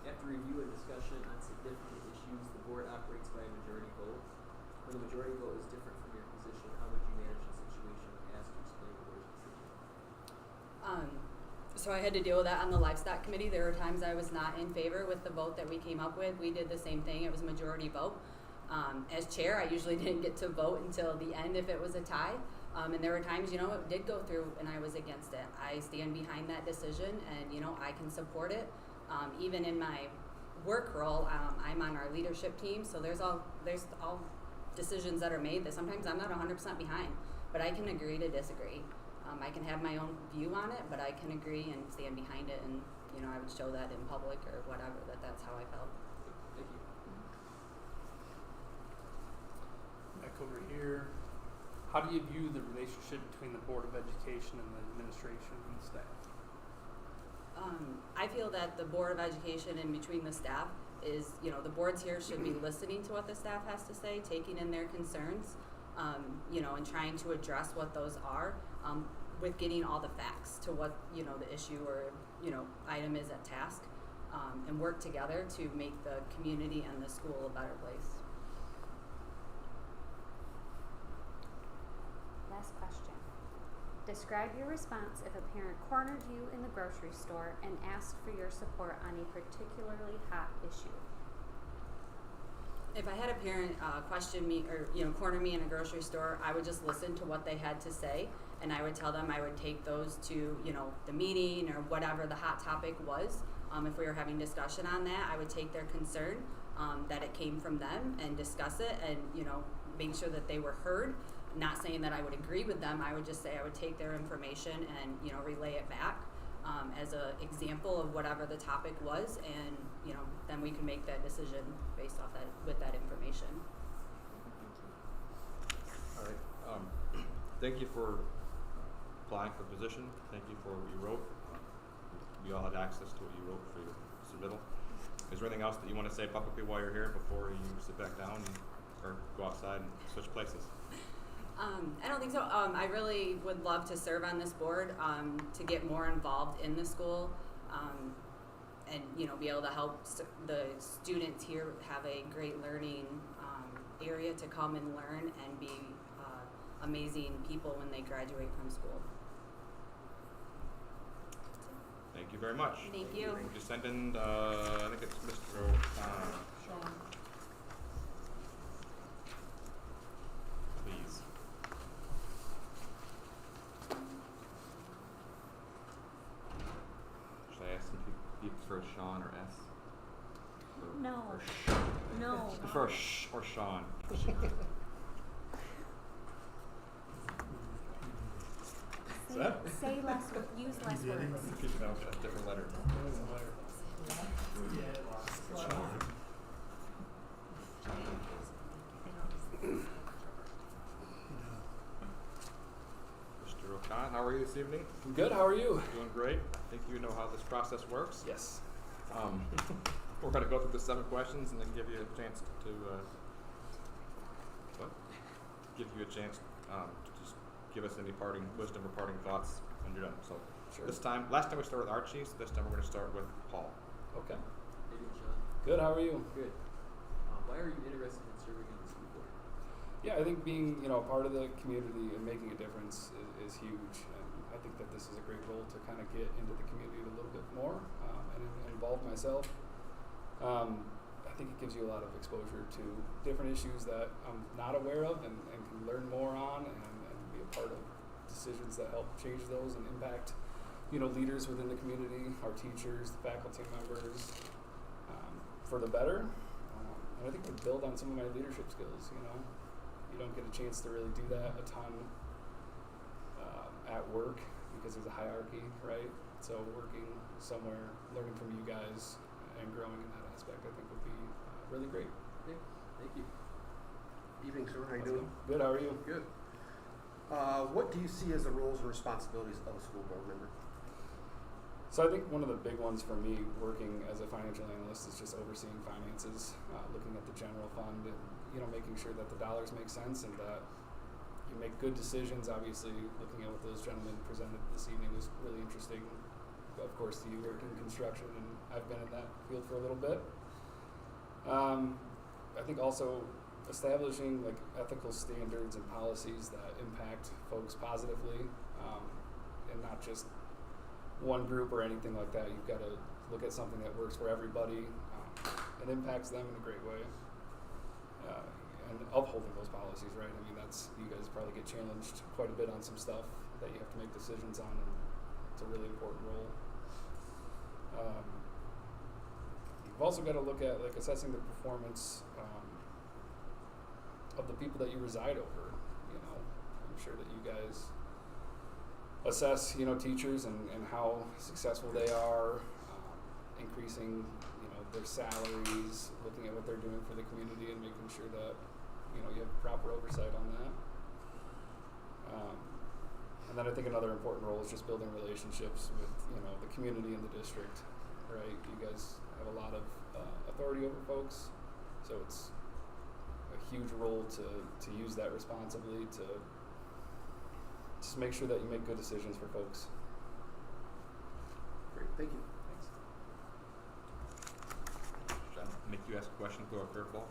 after review and discussion on significant issues, the board operates by a majority vote. When the majority vote is different from your position, how would you manage the situation when asked to explain the board's decision? So I had to deal with that on the livestock committee. There were times I was not in favor with the vote that we came up with. We did the same thing. It was a majority vote. As chair, I usually didn't get to vote until the end if it was a tie. And there were times, it did go through and I was against it. I stand behind that decision and, I can support it. Even in my work role, I'm on our leadership team, so there's all decisions that are made that sometimes I'm not 100% behind, but I can agree to disagree. I can have my own view on it, but I can agree and stand behind it, and I would show that in public or whatever, that's how I felt. Thank you. Back over here. How do you view the relationship between the Board of Education and the administration and staff? I feel that the Board of Education and between the staff is, the boards here should be listening to what the staff has to say, taking in their concerns, and trying to address what those are, with getting all the facts to what, the issue or, item is at task, and work together to make the community and the school a better place. Last question. Describe your response if a parent cornered you in the grocery store and asked for your support on a particularly hot issue. If I had a parent question me or corner me in a grocery store, I would just listen to what they had to say, and I would tell them I would take those to the meeting or whatever the hot topic was. If we were having discussion on that, I would take their concern that it came from them and discuss it and make sure that they were heard. Not saying that I would agree with them. I would just say I would take their information and relay it back as an example of whatever the topic was, and then we can make that decision based off that with that information. All right. Thank you for applying for the position. Thank you for what you wrote. We all had access to what you wrote for your submittal. Is there anything else that you want to say publicly while you're here before you sit back down or go outside and switch places? I don't think so. I really would love to serve on this board, to get more involved in the school, and be able to help the students here have a great learning area to come and learn and be amazing people when they graduate from school. Thank you very much. Thank you. Would you send in, I think it's Mr. O'Connor. Sean. Please. Should I ask him if he prefers Sean or S? No. Or sh? No. Prefer sh or Sean? Say less, use less words. No, a different letter. Mr. O'Connor, how are you this evening? Good, how are you? Doing great. I think you know how this process works. Yes. We're going to go through the 7 questions and then give you a chance to just give us any parting wisdom or parting thoughts when you're done. So Sure. last time we started with Archie, so this time we're going to start with Paul. Okay. How you doing, Sean? Good, how are you? Good. Why are you interested in serving on the school board? Yeah, I think being, a part of the community and making a difference is huge. And I think that this is a great role to kind of get into the community a little bit more and involve myself. I think it gives you a lot of exposure to different issues that I'm not aware of and can learn more on and be a part of decisions that help change those and impact, leaders within the community, our teachers, the faculty members, for the better. And I think would build on some of my leadership skills, You don't get a chance to really do that a ton at work because there's a hierarchy, right? So working somewhere, learning from you guys and growing in that aspect, I think would be really great. Okay, thank you. Evening, sir. How you How's it doing? going? Good, how are you? Good. What do you see as the roles and responsibilities of a school board member? So I think one of the big ones for me working as a financial analyst is just overseeing finances, looking at the general fund and, making sure that the dollars make sense and that you make good decisions. Obviously, looking at what those gentlemen presented this evening was really interesting. Of course, you work in construction and I've been in that field for a little bit. I think also establishing ethical standards and policies that impact folks positively, and not just one group or anything like that. You've got to look at something that works for everybody and impacts them in a great way. And upholding those policies, right? I mean, you guys probably get challenged quite a bit on some stuff that you have to make decisions on, and it's a really important role. You've also got to look at assessing the performance of the people that you reside over. I'm sure that you guys assess, teachers and how successful they are, increasing, their salaries, looking at what they're doing for the community and making sure that, you have proper oversight on that. And then I think another important role is just building relationships with, the community and the district, right? You guys have a lot of authority over folks, so it's a huge role to use that responsibly to just make sure that you make good decisions for folks. Great, thank you. Thanks. Should I make you ask a question, throw a curveball?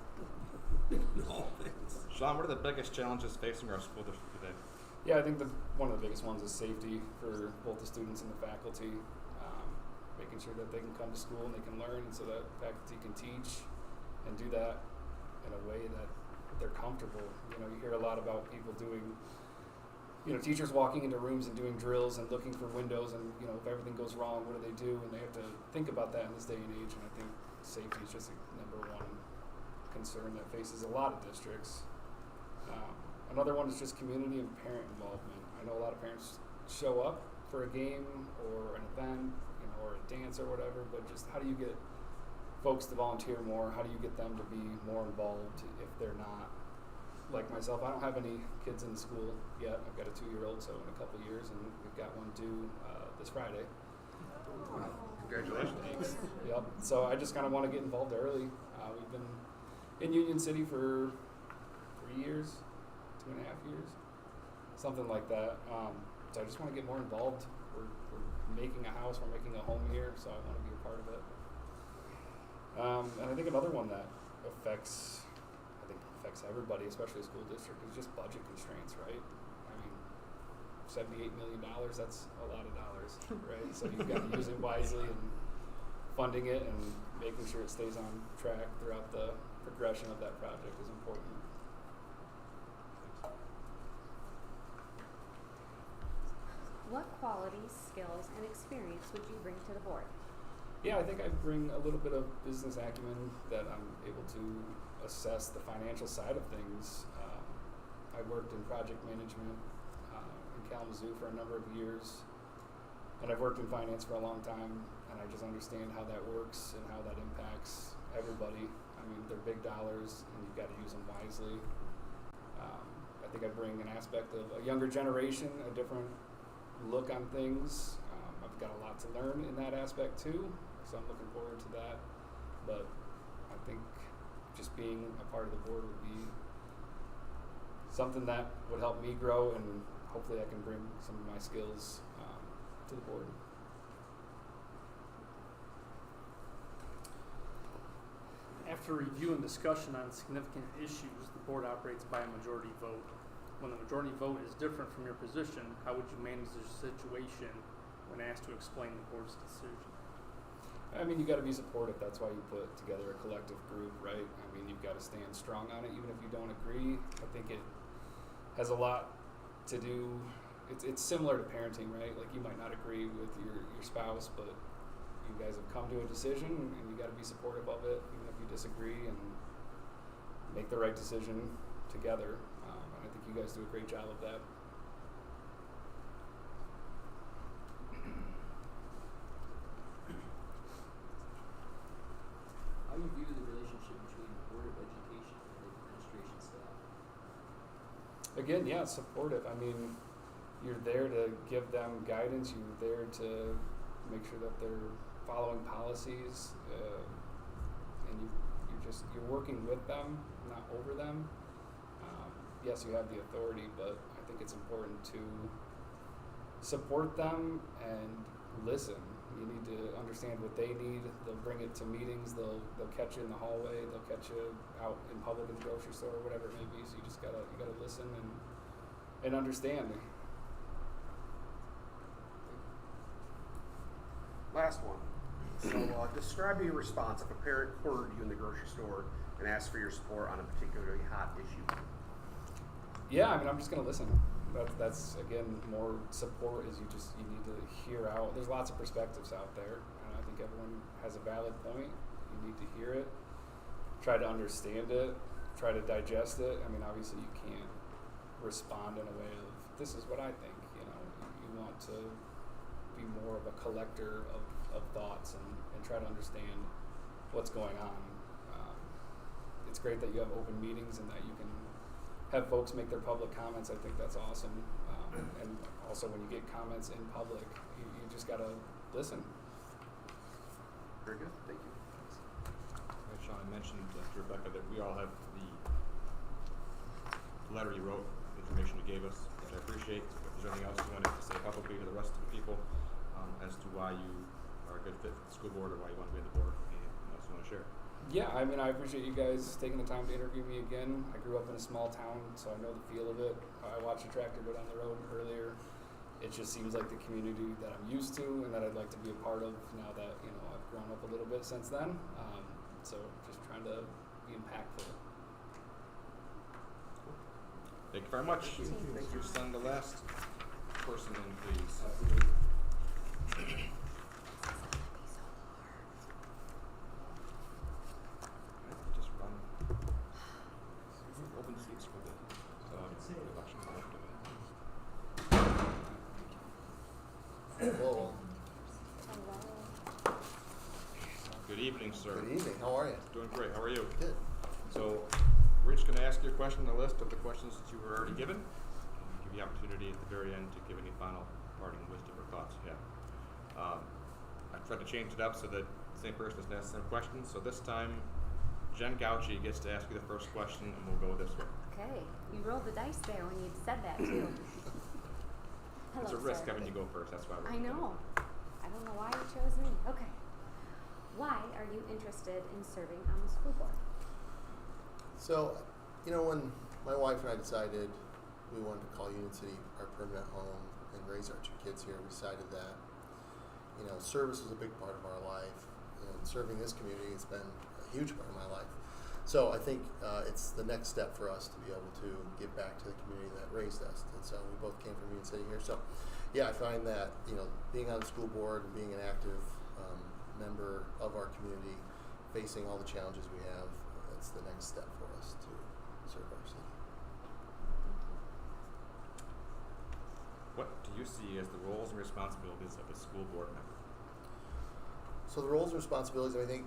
No, thanks. Sean, what are the biggest challenges facing our school district today? Yeah, I think one of the biggest ones is safety for both the students and the faculty. Making sure that they can come to school and they can learn, and so that faculty can teach and do that in a way that they're comfortable. You hear a lot about people doing, teachers walking into rooms and doing drills and looking for windows, and if everything goes wrong, what do they do? And they have to think about that in this day and age. And I think safety is just a number one concern that faces a lot of districts. Another one is just community and parent involvement. I know a lot of parents show up for a game or an event, or a dance or whatever, but just how do you get folks to volunteer more? How do you get them to be more involved if they're not like myself, I don't have any kids in school yet. I've got a 2-year-old, so in a couple years, and we've got one due this Friday. Congratulations. Yep. So I just kind of want to get involved early. We've been in Union City for 3 years, 2.5 years, something like that. So I just want to get more involved. We're making a house, we're making a home here, so I want to be a part of it. And I think another one that affects everybody, especially a school district, is just budget constraints, right? I mean, $78 million, that's a lot of dollars, right? So you've got to use it wisely, and funding it and making sure it stays on track throughout the progression of that project is important. What qualities, skills, and experience would you bring to the board? Yeah, I think I bring a little bit of business acumen that I'm able to assess the financial side of things. I worked in project management in Kalamazoo for a number of years, and I've worked in finance for a long time, and I just understand how that works and how that impacts everybody. I mean, they're big dollars, and you've got to use them wisely. I think I bring an aspect of a younger generation, a different look on things. I've got a lot to learn in that aspect too, so I'm looking forward to that. But I think just being a part of the board would be something that would help me grow, and hopefully I can bring some of my skills to the board. After review and discussion on significant issues, the board operates by a majority vote. When the majority vote is different from your position, how would you manage the situation when asked to explain the board's decision? I mean, you got to be supportive. That's why you put together a collective group, right? I mean, you've got to stand strong on it, even if you don't agree. I think it has a lot to do. It's similar to parenting, right? Like, you might not agree with your spouse, but you guys have come to a decision, and you got to be supportive of it, even if you disagree, and make the right decision together. And I think you guys do a great job of that. How do you view the relationship between the Board of Education and the administration staff? Again, yeah, supportive. I mean, you're there to give them guidance. You're there to make sure that they're following policies, and you're working with them, not over them. Yes, you have the authority, but I think it's important to support them and listen. You need to understand what they need. They'll bring it to meetings. They'll catch you in the hallway. They'll catch you out in public in the grocery store, or whatever it may be. So you just gotta listen and understand. Last one. So describe your response if a parent cornered you in the grocery store and asked for your support on a particularly hot issue. Yeah, I mean, I'm just gonna listen. That's again, more support is you need to hear out. There's lots of perspectives out there, and I think everyone has a valid point. You need to hear it, try to understand it, try to digest it. I mean, obviously you can't respond in a way of, this is what I think, you know. You want to be more of a collector of thoughts and try to understand what's going on. It's great that you have open meetings and that you can have folks make their public comments. I think that's awesome. And also when you get comments in public, you just gotta listen. Very good. Thank you. Right, Sean, I mentioned to Rebecca that we all have the letter you wrote, the information you gave us, which I appreciate. If there's anything else you wanted to say publicly to the rest of the people as to why you are a good fit for the school board or why you want to be on the board, anything else you want to share? Yeah, I mean, I appreciate you guys taking the time to interview me again. I grew up in a small town, so I know the feel of it. I watched a tractor go down the road earlier. It just seems like the community that I'm used to and that I'd like to be a part of now that, you know, I've grown up a little bit since then. So just trying to be impactful. Thank you very much. Thank you. Send the last person in, please. Just run. Open seats for the election. Whoa. Good evening, sir. Good evening. How are you? Doing great. How are you? Good. So, We're just going to ask you a question on the list of the questions that you were already given. And give you the opportunity at the very end to give any final parting wisdom or thoughts you have. I tried to change it up so that the same person has to ask the same questions. So this time, Jen Gauchi gets to ask you the first question, and we'll go this way. Okay, you rolled the dice there when you said that too. Hello, It's a risk sir. having you go first. That's why we're I know. I don't know why you chose me. Okay. Why are you interested in serving on the school board? So, you know, when my wife and I decided we wanted to call Union City our permanent home and raise our 2 kids here, we decided that, you know, service is a big part of our life, and serving this community has been a huge part of my life. So I think it's the next step for us to be able to give back to the community that raised us. And so we both came from Union City here. So, yeah, I find that, you know, being on the school board and being an active member of our community, facing all the challenges we have, that's the next step for us to serve our city. What do you see as the roles and responsibilities of a school board member? So the roles and responsibilities, I think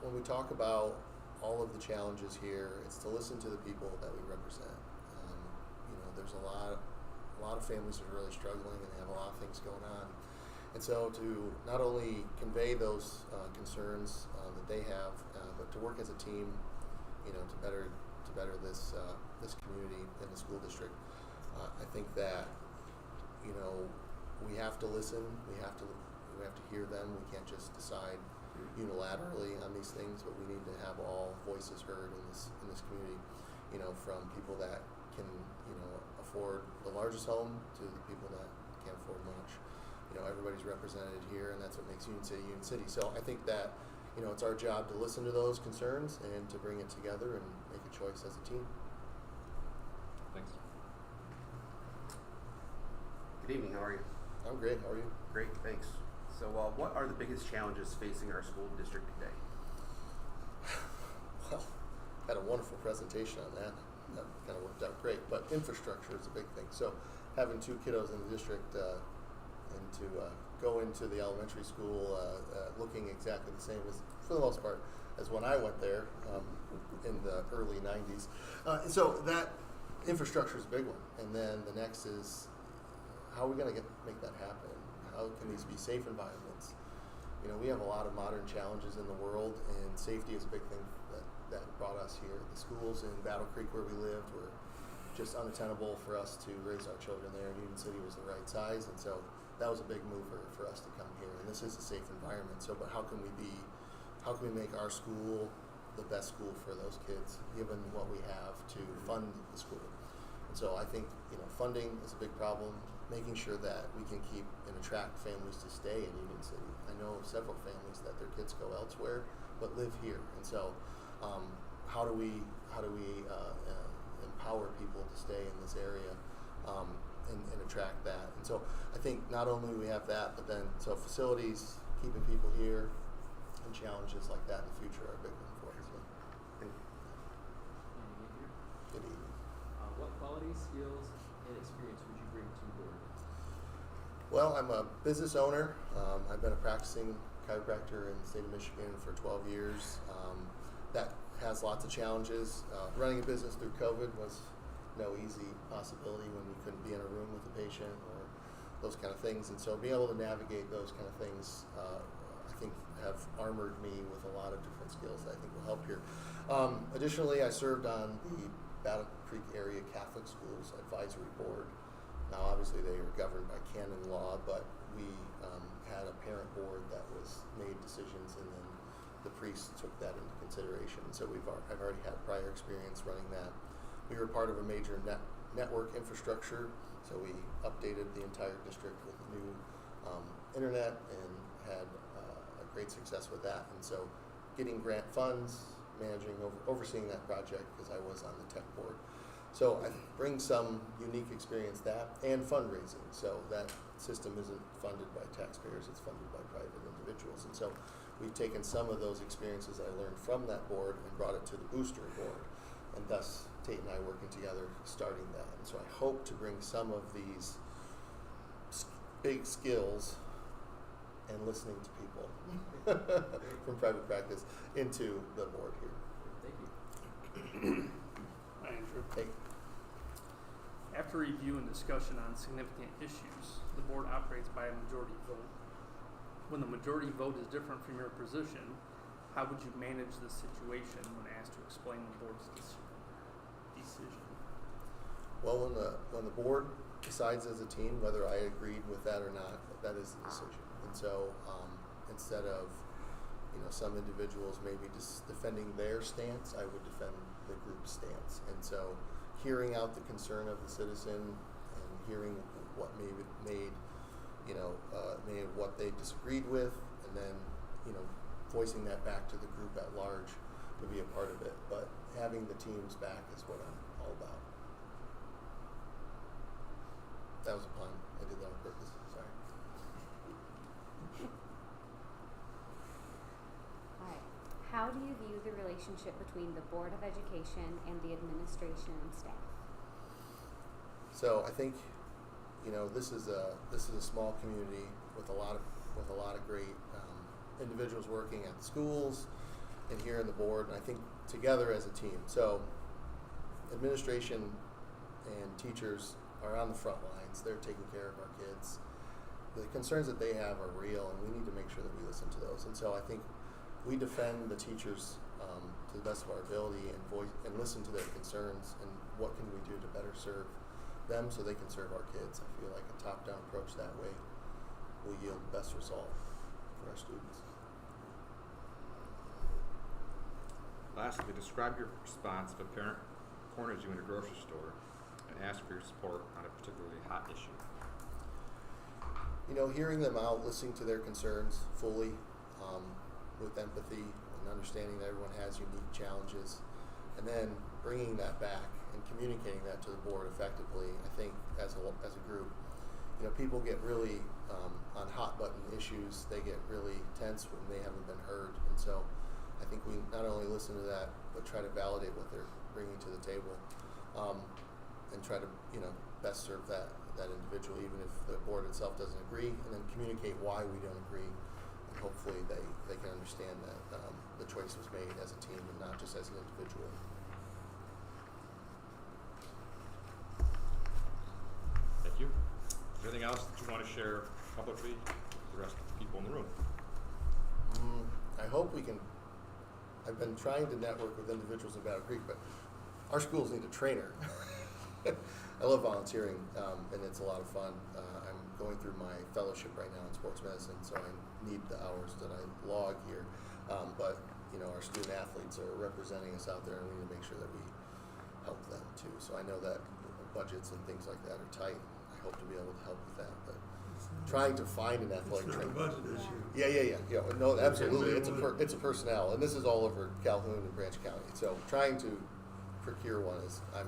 when we talk about all of the challenges here, it's to listen to the people that we represent. You know, there's a lot of families that are really struggling and have a lot of things going on. And so to not only convey those concerns that they have, but to work as a team, you know, to better this this community and the school district. I think that, you know, we have to listen. We have to hear them. We can't just decide unilaterally on these things, but we need to have all voices heard in this community. You know, from people that can, you know, afford the largest home to the people that can't afford much. You know, everybody's represented here, and that's what makes Union City. So I think that, you know, it's our job to listen to those concerns and to bring it together and make a choice as a team. Thanks. Good evening, how are you? I'm great. How are you? Great, thanks. So what are the biggest challenges facing our school district today? Well, had a wonderful presentation on that. That kind of worked out great. But infrastructure is a big thing. So having 2 kiddos in the district and to go into the elementary school looking exactly the same as, for the most part, as when I went there in the early 90s. So that infrastructure is a big one. And then the next is, how are we going to make that happen? How can these be safe environments? You know, we have a lot of modern challenges in the world, and safety is a big thing that brought us here. The schools in Battle Creek where we lived were just unattainable for us to raise our children there. Union City was the right size, and so that was a big mover for us to come here. And this is a safe environment. So, but how can we make our school the best school for those kids, given what we have to fund the school? And so I think, you know, funding is a big problem. Making sure that we can keep and attract families to stay in Union City. I know several families that their kids go elsewhere but live here, and so how do we empower people to stay in this area and attract that? And so I think not only we have that, but then so facilities, keeping people here, and challenges like that in the future are a big one for us. So, thank you. Good evening. What qualities, skills, and experience would you bring to the board? Well, I'm a business owner. I've been a practicing chiropractor in the state of Michigan for 12 years. That has lots of challenges. Running a business through COVID was no easy possibility when you couldn't be in a room with a patient or those kind of things. And so being able to navigate those kind of things, I think have armored me with a lot of different skills that I think will help here. Additionally, I served on the Battle Creek Area Catholic Schools Advisory Board. Now, obviously, they are governed by canon law, but we had a parent board that made decisions, and then the priests took that into consideration. So I've already had prior experience running that. We were part of a major network infrastructure, so we updated the entire district with new internet and had a great success with that. And so getting grant funds, overseeing that project because I was on the tech board. So I bring some unique experience and fundraising. So that system isn't funded by taxpayers, it's funded by private individuals. And so we've taken some of those experiences I learned from that board and brought it to the booster board. And thus, Tate and I working together, starting that. And so I hope to bring some of these big skills and listening to people from private practice into the board here. Thank you. Hi, Andrew. Hey, After review and discussion on significant issues, the board operates by a majority vote. When the majority vote is different from your position, how would you manage the situation when asked to explain the board's decision? well, when the board decides as a team whether I agreed with that or not, that is the decision. And so instead of some individuals maybe just defending their stance, I would defend the group's stance. And so hearing out the concern of the citizen and hearing what made what they disagreed with, and then voicing that back to the group at large would be a part of it. But having the teams back is what I'm all about. That was a pun. I did that on purpose. Sorry. Alright, how do you view the relationship between the Board of Education and the administration and staff? So I think this is a small community with a lot of great individuals working at the schools and here in the board, and I think together as a team. So administration and teachers are on the front lines. They're taking care of our kids. The concerns that they have are real, and we need to make sure that we listen to those. And so I think we defend the teachers to the best of our ability and listen to their concerns and what can we do to better serve them so they can serve our kids. I feel like a top-down approach that way will yield the best result for our students. Lastly, describe your response if a parent corners you in a grocery store and asks for your support on a particularly hot issue. Hearing them out, listening to their concerns fully, with empathy and understanding that everyone has unique challenges, and then bringing that back and communicating that to the board effectively. I think as a group, people get really on hot button issues. They get really tense when they haven't been heard, and so I think we not only listen to that, but try to validate what they're bringing to the table, and try to best serve that individual, even if the board itself doesn't agree, and then communicate why we don't agree, and hopefully they can understand that the choice was made as a team and not just as an individual. Thank you. Is there anything else that you want to share publicly with the rest of the people in the room? I hope we can. I've been trying to network with individuals in Battle Creek, but our schools need a trainer. I love volunteering, and it's a lot of fun. I'm going through my fellowship right now in sports medicine, so I need the hours that I log here. But our student athletes are representing us out there, and we need to make sure that we help them too. So I know that budgets and things like that are tight. I hope to be able to help with that, but trying to find an athletic It's not trainer. a budget issue. Yeah. No, absolutely. It's a personnel, and this is all over Calhoun and Branch County. So trying to procure one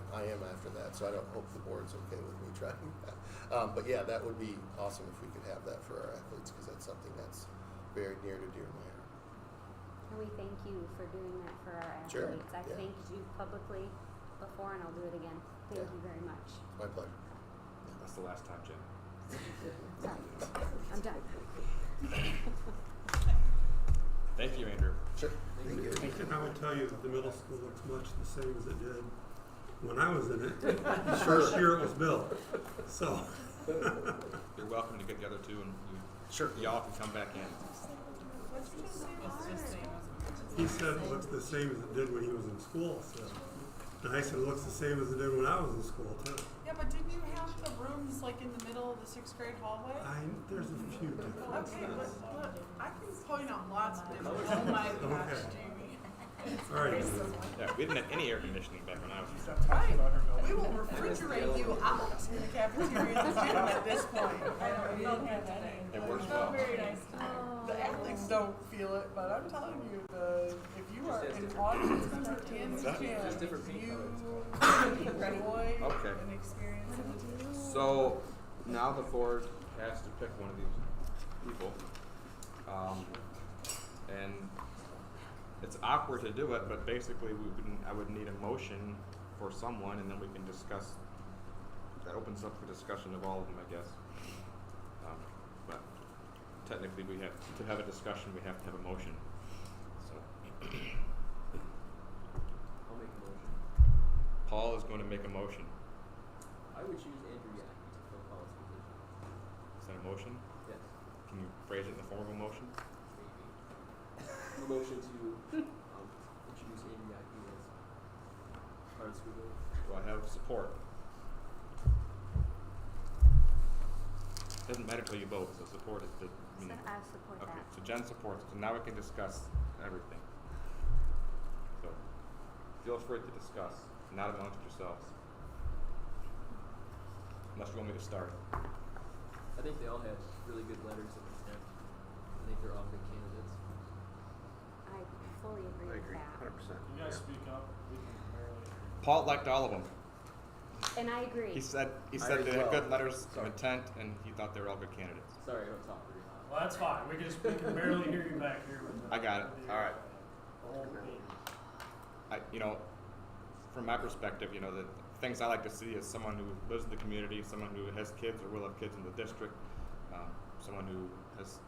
I am after that. So I don't hope the board's okay with me trying that. But yeah, that would be awesome if we could have that for our athletes, because that's something that's very near to dear to my heart. And we thank you for doing that for our athletes. Sure, I've yeah. thanked you publicly before, and I'll do it again. Thank Yeah. you very much. My pleasure. That's the last time, Jen. Sorry, I'm done. Thank you, Andrew. Sure. Thank you. And I would tell you that the middle school looks much the same as it did when I was in it. The first year it was built. So. You're welcome to get the other two, and Sure. y'all can come back in. He said it looks the same as it did when he was in school. So. And I said it looks the same as it did when I was in school too. Yeah, but didn't you have the rooms like in the middle of the 6th grade hallway? There's a few differences. Okay, but I can point out lots of differences. Oh my gosh, Okay. Jamie. All right. Yeah, we didn't have any air conditioning back when I was here. Right. We will refrigerate you out in the cafeteria and the gym at this point. We don't have that. It works well. Very nice. The athletes don't feel it, but I'm telling you, if you are an audience member in the gym, Just different paint you colors. enjoy Okay. an experience in the gym. So now the board has to pick one of these people, and it's awkward to do it, but basically I would need a motion for someone, and then we can discuss. That opens up the discussion of all of them, I guess. But technically, we have to have a discussion. We have to have a motion. So I'll make a motion. Paul is going to make a motion. I would choose Andrew Yaki to fill Paul's position. Is that a motion? Yes, Can you phrase it in the form of a motion? maybe. A motion to introduce Andrew Yaki as part of the school board. Do I have support? Doesn't matter till you vote, so support is the. So I support Okay, that. so Jen supports, so now we can discuss everything. So, feel free to discuss, not amongst yourselves. Unless you want me to start. I think they all have really good letters of intent. I think they're all good candidates. I fully agree I with agree, that. 100%. You guys speak up, we can barely. Paul liked all of them. And I agree. He said I they as had well. good letters of Sorry. intent, and he thought they were all good candidates. Sorry, I don't talk very loud. Well, that's fine, we can barely hear you back here with the. I got it. with the, All right. The whole meeting. From my perspective, the things I like to see is someone who lives in the community, someone who has kids or will have kids in the district, someone who has,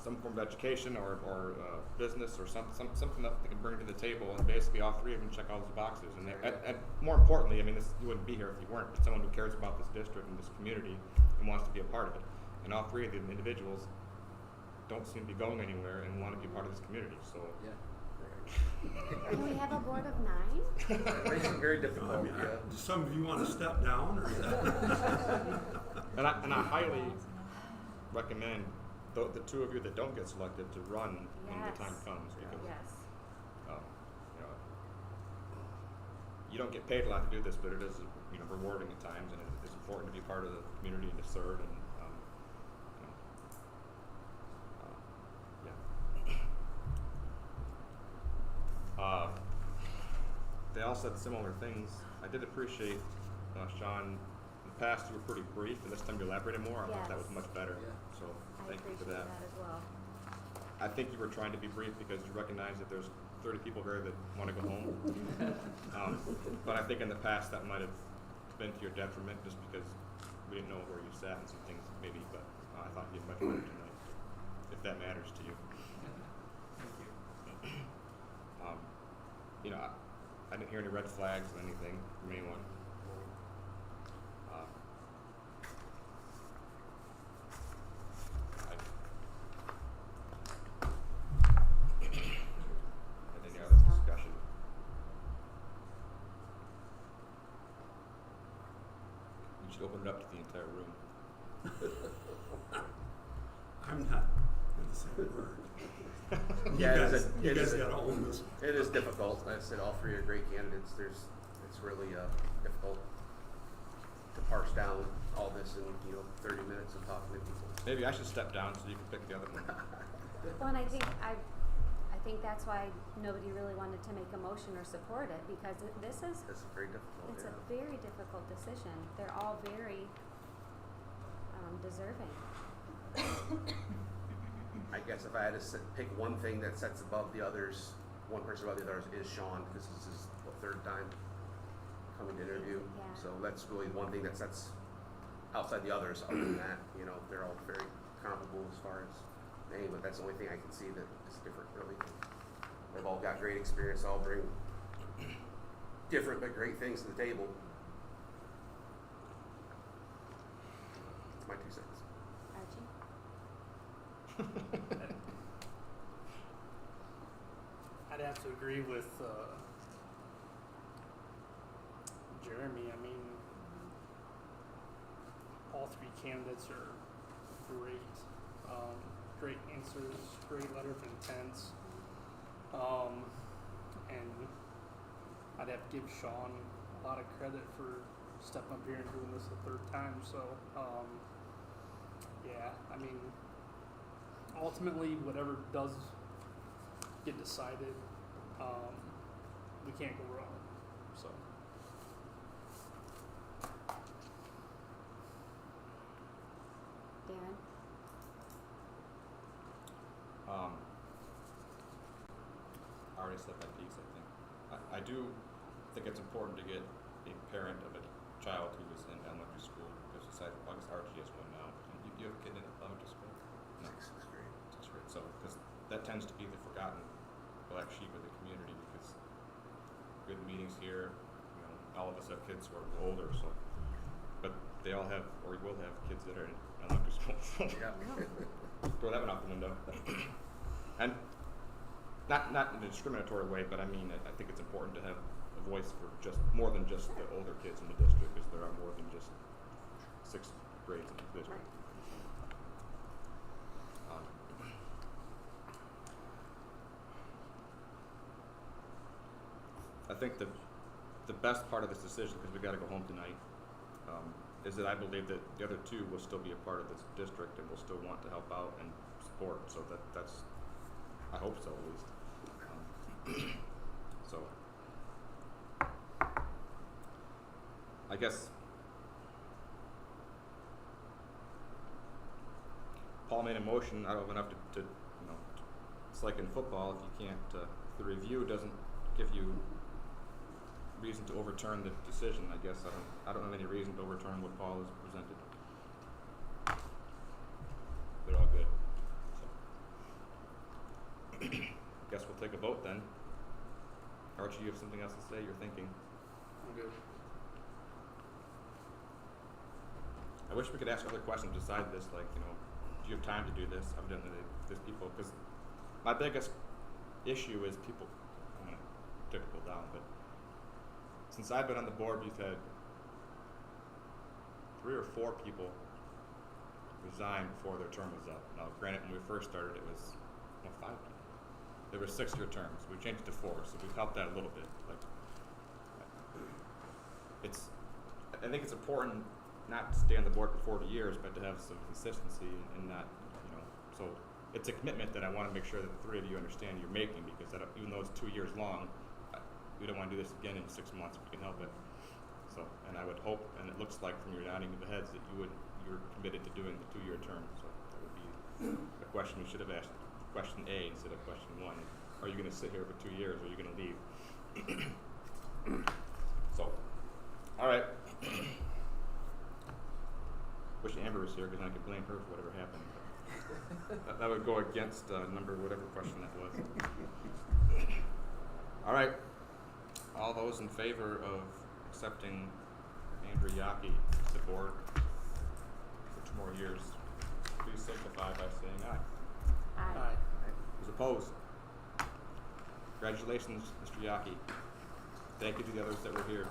some form of education or business or something that they can bring to the table, and basically all three of them check all those boxes. And more importantly, you wouldn't be here if you weren't, but someone who cares about this district and this community and wants to be a part of it. And all three of the individuals don't seem to be going anywhere and want to be a part of this community. So Yeah. Do we have a board of 9? Makes it very No, difficult, I mean, yeah. do some of you want to step down, or is that? And I highly recommend the two of you that don't get selected to run when the time Yes. comes, because Yes. you don't get paid a lot to do this, but it is rewarding at times, and it is important to be part of the community and to serve. And they all said similar things. I did appreciate, Sean, in the past you were pretty brief, and this time you elaborated more. I thought that was Yes. much better. Yeah. So I thank you for appreciate that. that as well. I think you were trying to be brief because you recognize that there's 30 people here that want to go home. But I think in the past that might have been to your detriment just because we didn't know where you sat and some things maybe, but I thought you did much better tonight, if that matters to you. Thank you. I didn't hear any red flags or anything from anyone. Any other discussion? You should open it up to the entire room. I'm not going to say a word. Yeah, You guys got to own this. It is difficult. Like I said, all three are great candidates. It's really difficult to parse down all this in 30 minutes of talking to people. Maybe I should step down so you can pick the other one. Well, and I think that's why nobody really wanted to make a motion or support it, because this is It's very difficult. it's yeah. a very difficult decision. They're all very deserving. I guess if I had to pick one thing that sets above the others, one person above the others is Sean, because this is his third time coming to interview. Yeah. So that's really one thing that sets outside the others. Other than that, they're all very comparable as far as name, but that's the only thing I can see that is different, really. They've all got great experience, all bring different but great things to the table. That's my 2 cents. Archie? I'd have to agree with Jeremy. I mean, all three candidates are great. Great answers, great letter of intent. And I'd have to give Sean a lot of credit for stepping up here and doing this a third time. So, yeah, I mean, ultimately, whatever does get decided, we can't go wrong. So, Darren? I already said my piece, I think. I do think it's important to get a parent of a child who is in elementary school, because besides Archie has one now. You have a kid in elementary school? No. Sixth grade. Sixth grade. So, because that tends to be the forgotten black sheep of the community, because we good meetings here. You know, all of us have kids who are older, so, but they all have, or will have kids that are in elementary school. So throw that one out the window. And not in a discriminatory way, but I mean, I think it's important to have a voice for just more than just the older kids in the district, because there are more than just 6th grades in the district. I think the best part of this decision, because we got to go home tonight, is that I believe that the other two will still be a part of this district and will still want to help out and support. So that's I hope so, at least. So I guess Paul made a motion. I don't have enough to you know. It's like in football, if you can't, the review doesn't give you reason to overturn the decision. I guess I don't have any reason to overturn what Paul has presented. They're all good. So I guess we'll take a vote then. Archie, you have something else to say? You're thinking. I'm good. I wish we could ask other questions beside this, like, you know, do you have time to do this? Evidently, there's people, because my biggest issue is people. I'm going to take people down, but since I've been on the board, we've had 3 or 4 people resign before their term was up. Now, granted, when we first started, it was 5 people. There were 6-year terms. We changed it to 4, so we've helped that a little bit. But I think it's important not to stay on the board for 40 years, but to have some consistency and not, you know. So it's a commitment that I want to make sure that the 3 of you understand you're making, because even though it's 2 years long, we don't want to do this again in 6 months if we can help it. So, and I would hope, and it looks like from your nodding of the heads, that you're committed to doing the 2-year term. So that would be a question we should have asked, question A instead of question 1. Are you going to sit here for 2 years, or are you going to leave? So, all right. Wish Amber was here, because I could blame her for whatever happened. That would go against whatever question that was. All right. All those in favor of accepting Andrew Yockey to the board for 2 more years, please signify by saying aye. Aye. Who's opposed? Congratulations, Mr. Yockey. Thank you to the others that were here.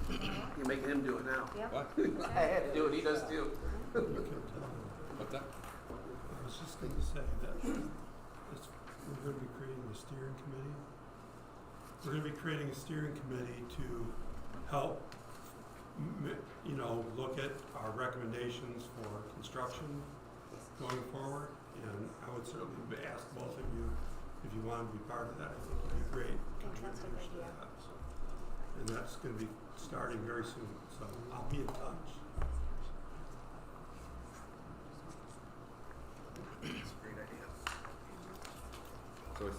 You're making him do it now. Yep. What? I had to do it. He does too. What's that? I was just going to say that we're going to be creating a steering committee. We're going to be creating a steering committee to help, look at our recommendations for construction going forward. And I would certainly ask both of you if you want to be part of that. I think it'd be great contributors to that. So, and that's going to be starting very soon. So I'll be in touch. That's a great idea. So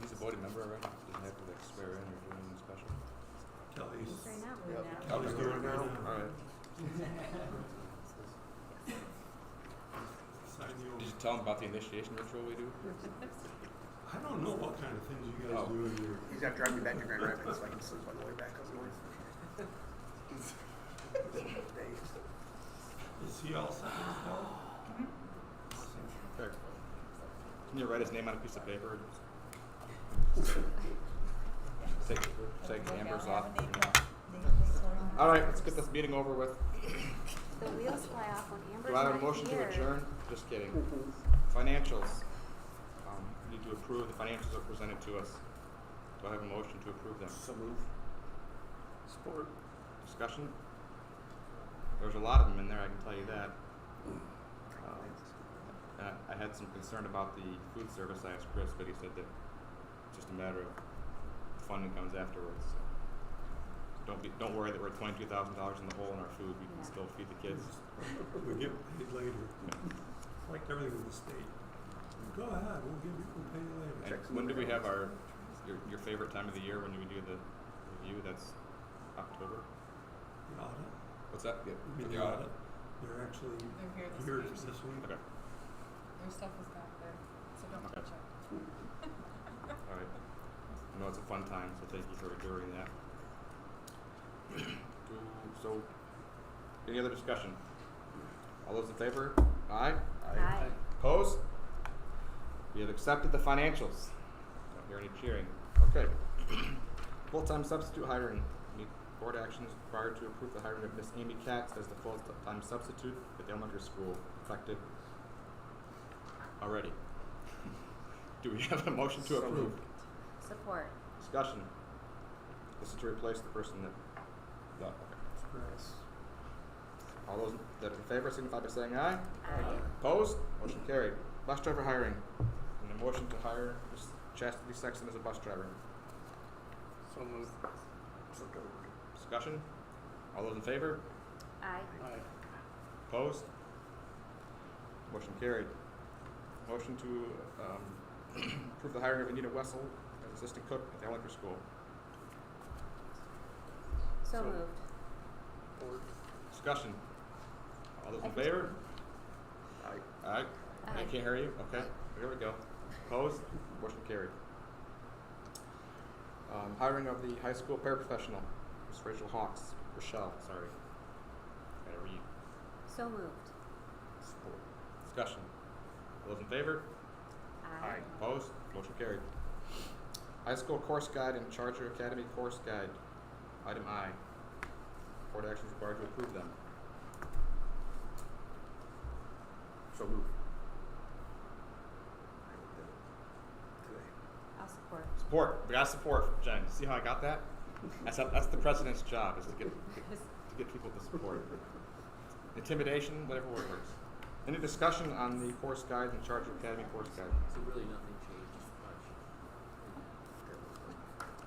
he's a voting member already? Doesn't have to swear in or do anything special? Kelly's Right now. Kelly's doing it now? All right. Did you tell him about the initiation ritual we do? I don't know what kind of things you guys do in your... He's got to drive me back to Grand Rapids so I can sleep on the way back up north. Is he all set with that? Fair. Can you write his name on a piece of paper? Take Amber's off. All right, let's get this meeting over with. The wheels fly off when Amber's Do I have a not motion here. to adjourn? Just kidding. Financials. We need to approve the financials that are presented to us. Do I have a motion to approve them? So move. Support. Discussion? There's a lot of them in there, I can tell you that. I had some concern about the food service. I asked Chris, but he said that it's just a matter of funding comes afterwards. So don't worry that we're $22,000 in the hole in our food. We can still feed the kids. We get paid later. Like everything in the state. Go ahead, we'll pay you later. And when do we have your favorite time of the year when we do the review? That's October? The audit? What's that? You mean the the audit? They're actually They're here here this week. this week. Okay. Their stuff is back there, so don't touch it. All right. I know it's a fun time, so thank you for enduring that. So, any other discussion? All those in favor? Aye? Aye. Opposed? We have accepted the financials. Don't hear any cheering. Okay. Full-time substitute hiring. Need board actions required to approve the hiring of Miss Amy Katz as the full-time substitute at the elementary school, effective already. Do we have a motion to approve? Support. Discussion. This is to replace the person that, no, okay. All those that are in favor signify by saying aye. Aye. Opposed? Motion carried. Bus driver hiring. And a motion to hire Ms. Chastity Sexton as a bus driver. So moved. Discussion? All those in favor? Aye. Aye. Opposed? Motion carried. Motion to approve the hiring of Anita Wessel as assistant cook at the elementary school. So moved. Board. Discussion? All those in I think- favor? Aye. Aye? I Aye. can't hear you? Okay, here we go. Opposed? Motion carried. Hiring of the high school paraprofessional, Ms. Rochelle, sorry. Gotta read. So moved. Support. Discussion. All those in favor? Aye. Opposed? Motion carried. High school course guide and Charger Academy course guide. Item I. Board action is required to approve them. So moved. I'll support. Support. We got support from Jen. See how I got that? That's the president's job, is to get people to support. Intimidation, whatever word works. Any discussion on the course guide and Charger Academy course guide? So really nothing changed much.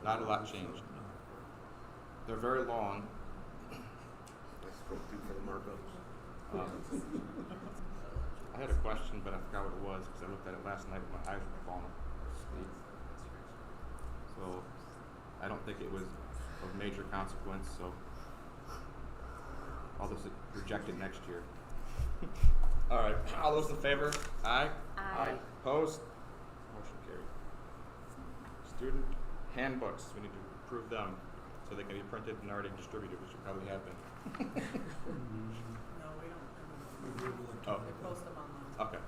Not a lot changed. They're very long. Let's go through for the markups. I had a question, but I forgot what it was because I looked at it last night when my eyes were falling asleep. So I don't think it was of major consequence, so I'll just reject it next year. All right, all those in favor? Aye? Aye. Opposed? Motion carried. Student handbooks, we need to approve them so they can be printed and already distributed, which you probably have been. No, we don't. Oh, They post them online. okay.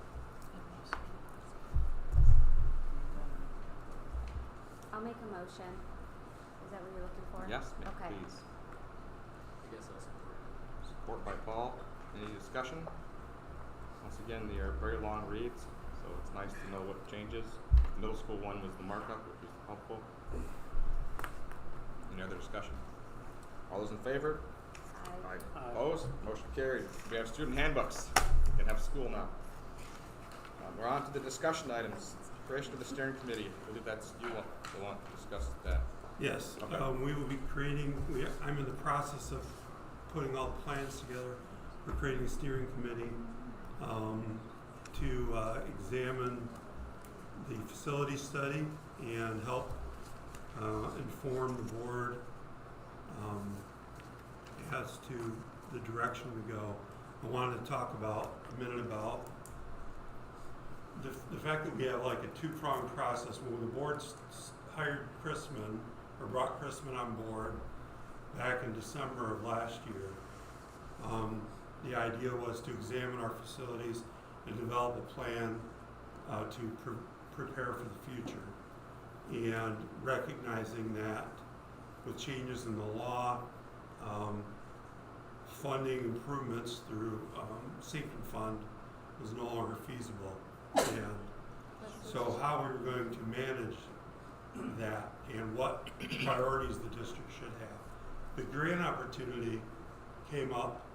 I'll make a motion. Is that what you're looking for? Yes, ma'am, Okay. please. I guess I'll support it. Support by Paul. Any discussion? Once again, they are very long reads, so it's nice to know what changes. The middle school one was the markup, which is helpful. Any other discussion? All those in favor? Aye. Aye. Opposed? Motion carried. We have student handbooks. We can have school now. We're on to the discussion items. Creation of the steering committee. I believe that's you want to discuss that. Yes, Okay. we will be creating, I'm in the process of putting all the plans together. We're creating a steering committee to examine the facility study and help inform the board as to the direction we go. I wanted to talk a minute about the fact that we have like a two-pronged process. When the board hired Chrisman, or brought Chrisman on board back in December of last year, the idea was to examine our facilities and develop a plan to prepare for the future. And recognizing that with changes in the law, funding improvements through sinking fund was no longer feasible. And so how we're going to manage that and what priorities the district should have. The grant opportunity came up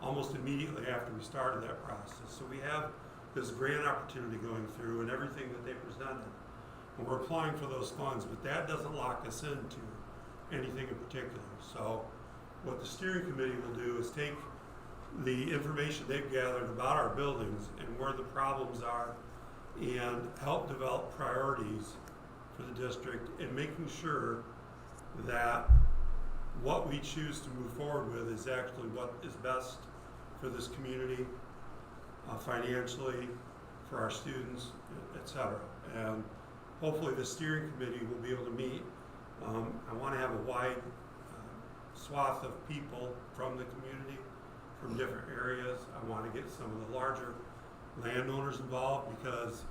almost immediately after we started that process. So we have this grant opportunity going through and everything that they presented. And we're applying for those funds, but that doesn't lock us into anything in particular. So what the steering committee will do is take the information they've gathered about our buildings and where the problems are and help develop priorities for the district and making sure that what we choose to move forward with is actually what is best for this community, financially, for our students, etc. And hopefully the steering committee will be able to meet. I want to have a wide swath of people from the community, from different areas. I want to get some of the larger landowners involved, because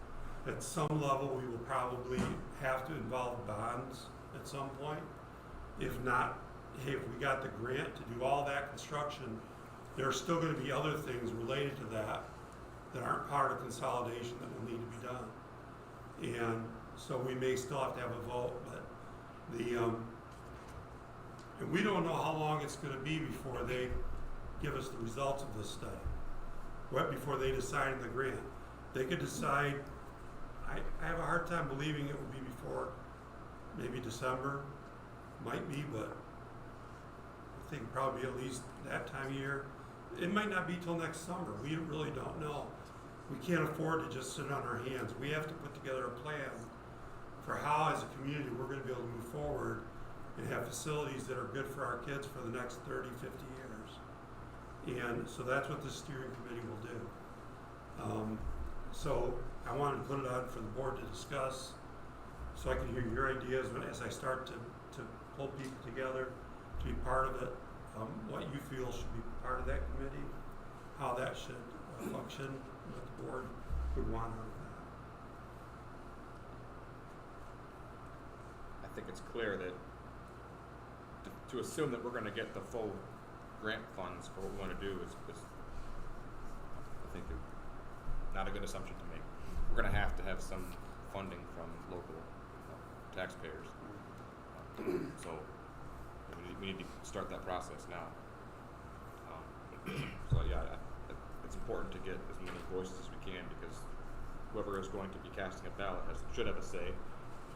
at some level we will probably have to involve bonds at some point. If not, hey, if we got the grant to do all that construction, there are still going to be other things related to that that aren't part of consolidation that will need to be done. And so we may still have to have a vote, but and we don't know how long it's going to be before they give us the results of this study, right before they decide on the grant. They could decide, I have a hard time believing it will be before maybe December, might be, but I think probably at least that time of year. It might not be till next summer. We really don't know. We can't afford to just sit on our hands. We have to put together a plan for how, as a community, we're going to be able to move forward and have facilities that are good for our kids for the next 30, 50 years. And so that's what the steering committee will do. So I wanted to put it on for the board to discuss, so I can hear your ideas as I start to pull people together to be part of it, what you feel should be part of that committee, how that should function, what the board would want out of that. I think it's clear that to assume that we're going to get the full grant funds for what we want to do is I think, not a good assumption to make. We're going to have some funding from local taxpayers. So we need to start that process now. So yeah, it's important to get as many voices as we can, because whoever is going to be casting a ballot should have a say,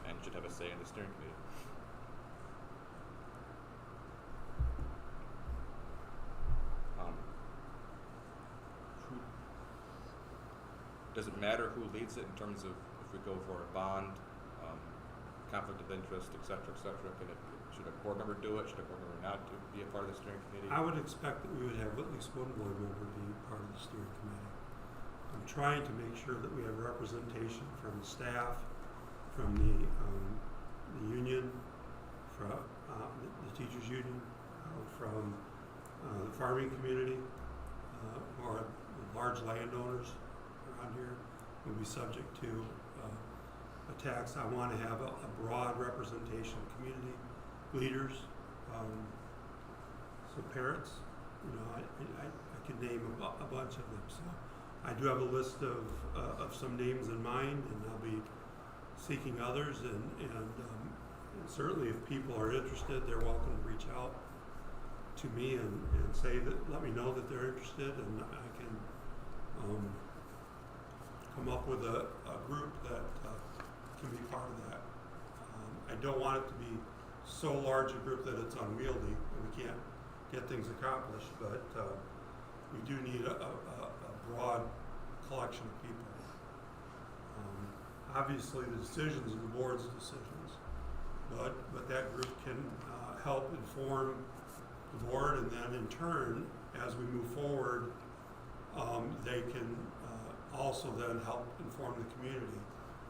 and should have a say in the steering committee. Does it matter who leads it in terms of if we go for a bond, conflict of interest, et cetera, et cetera? Should a board member do it? Should a board member not be a part of the steering committee? I would expect that we would have at least one board member be part of the steering committee. I'm trying to make sure that we have representation from the staff, from the union, from the teachers union, from the farming community, or the large landowners around here will be subject to a tax. I want to have a broad representation of community leaders, so parents, I could name a bunch of them. So I do have a list of some names in mind, and I'll be seeking others, and certainly if people are interested, they're welcome to reach out to me and say that, let me know that they're interested, and I can come up with a group that can be part of that. I don't want it to be so large a group that it's unwieldy and we can't get things accomplished, but we do need a broad collection of people. Obviously the decisions are the board's decisions, but that group can help inform the board, and then in turn, as we move forward, they can also then help inform the community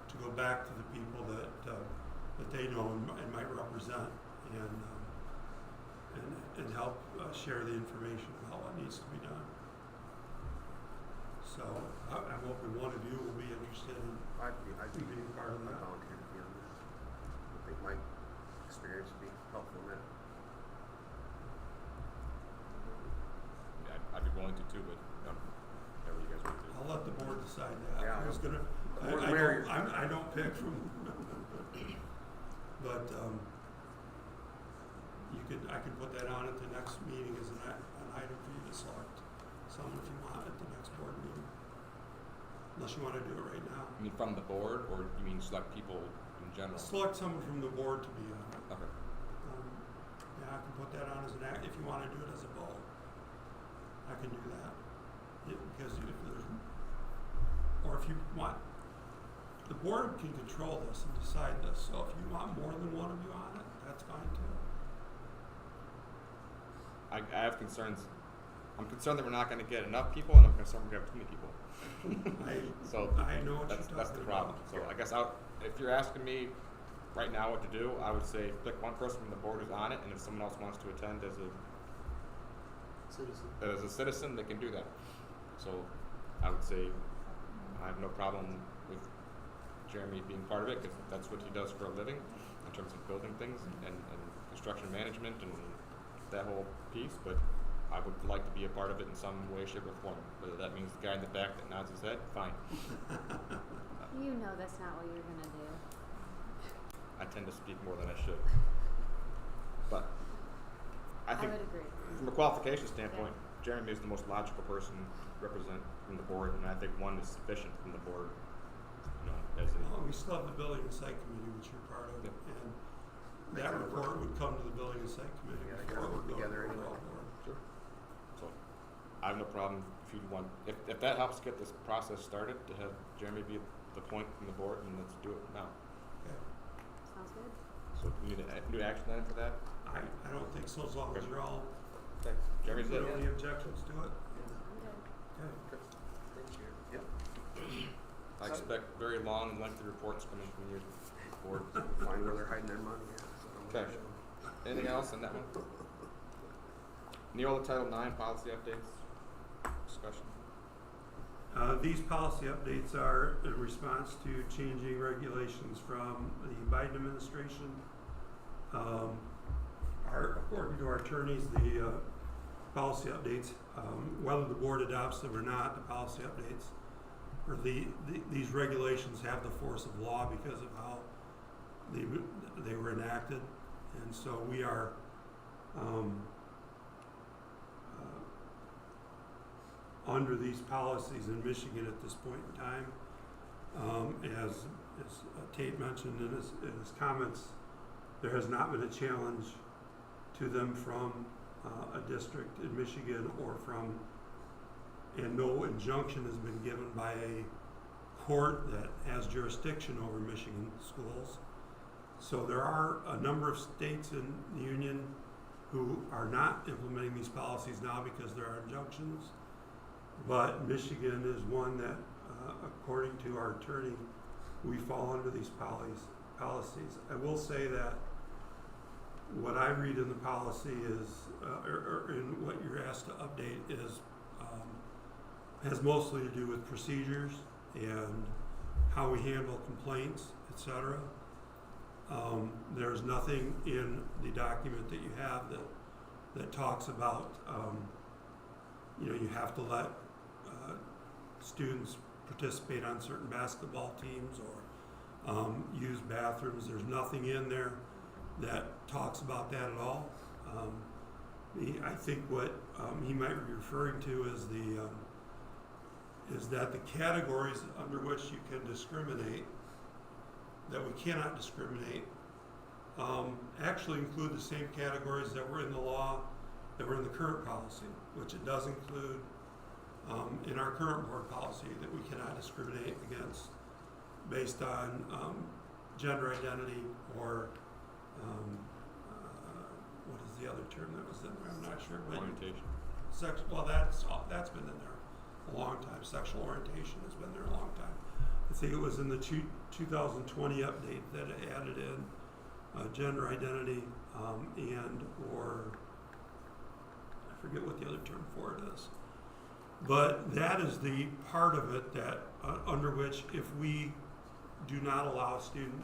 to go back to the people that they know and might represent, and help share the information about what needs to be done. So I'm hoping one of you will be interested in I'd be being part of that. volunteer to be on this. I think my experience would be helpful in that. Yeah, I'd be willing to too, but whatever you guys want to do. I'll let the board decide that. Yeah, I was gonna, the more the merrier. I don't pick from, but I could put that on at the next meeting as an item for you to select someone if you want at the next board meeting. Unless you want to do it right now. You mean from the board, or you mean select people in general? Select someone from the board to be on it. Okay. Yeah, I can put that on as an act, if you want to do it as a vote. I can do that. Because if there's, or if you want, the board can control this and decide this, so if you want more than one of you on it, that's fine too. I have concerns I'm concerned that we're not gonna get enough people, and I'm concerned we're gonna have too many people. So I know what that's you're the talking problem. about. So I guess if you're asking me right now what to do, I would say pick one person from the board who's on it, and if someone else wants to attend as a citizen, they can do that. So I would say I have no problem with Jeremy being part of it, because that's what he does for a living in terms of building things and construction management and that whole piece, but I would like to be a part of it in some way, shape, or form. Whether that means the guy in the back that nods his head, fine. You know that's not what you're gonna do. I tend to speak more than I should. But I think would agree. from a qualification standpoint, Jeremy is the most logical person to represent from the board, and I think one is sufficient from the board, as a We still have the building and site committee, which you're part of, Yep. and that report would come to the building and site committee. Yeah, they before gotta it work would go to together the anyway. overall board. Sure. So I have no problem if you want, if that helps get this process started, to have Jeremy be the point from the board, and let's do it now. Okay. Sounds good. So we need a new action item for that? I don't think so, as long as Okay. you're all, Okay. Jeremy's there it. any objections to it? I'm good. Okay. Thank you. Yep. I expect very long and lengthy reports coming from your board. Find where they're hiding their money at. So. Okay. Anything else on that one? Neola Title IX policy updates, discussion. These policy updates are in response to changing regulations from the Biden administration. According to our attorneys, the policy updates, whether the board adopts them or not, the policy updates, or these regulations have the force of law because of how they were enacted. And so we are under these policies in Michigan at this point in time. As Tate mentioned in his comments, there has not been a challenge to them from a district in Michigan and no injunction has been given by a court that has jurisdiction over Michigan schools. So there are a number of states in the union who are not implementing these policies now because there are injunctions. But Michigan is one that, according to our attorney, we fall under these policies. I will say that what I read in the policy is, or in what you're asked to update is, has mostly to do with procedures and how we handle complaints, etc. There's nothing in the document that you have that talks about, you have to let students participate on certain basketball teams or use bathrooms. There's nothing in there that talks about that at all. I think what he might be referring to is that the categories under which you can discriminate, that we cannot discriminate, actually include the same categories that were in the law, that were in the current policy, which it does include in our current board policy, that we cannot discriminate against based on gender identity or what is the other term that was in there? I'm not sure. But Orientation. well, that's been in there a long time. Sexual orientation has been there a long time. I think it was in the 2020 update that it added in gender identity and or I forget what the other term for it is. But that is the part of it that under which if we do not allow a student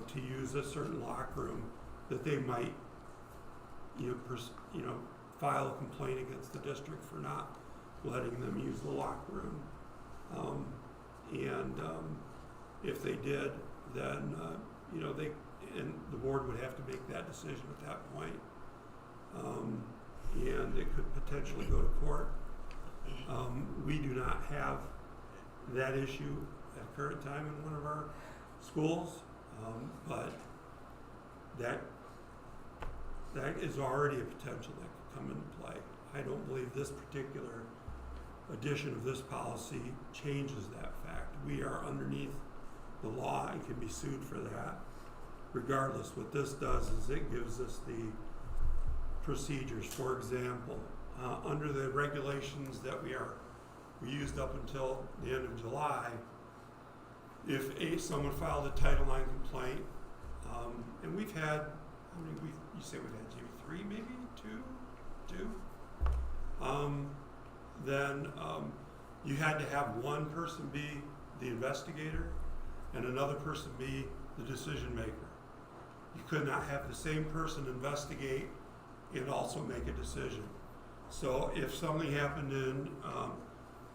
to use a certain locker room, that they might file a complaint against the district for not letting them use the locker room. If they did, then the board would have to make that decision at that point, and it could potentially go to court. We do not have that issue at the current time in one of our schools, but that is already a potential that could come into play. I don't believe this particular addition of this policy changes that fact. We are underneath the law and can be sued for that. Regardless, what this does is it gives us the procedures. For example, under the regulations that we used up until the end of July, if someone filed a Title IX complaint, and we've had, how many, you say we've had maybe 3, maybe 2, then you had to have one person be the investigator and another person be the decision maker. You could not have the same person investigate and also make a decision. So if something happened in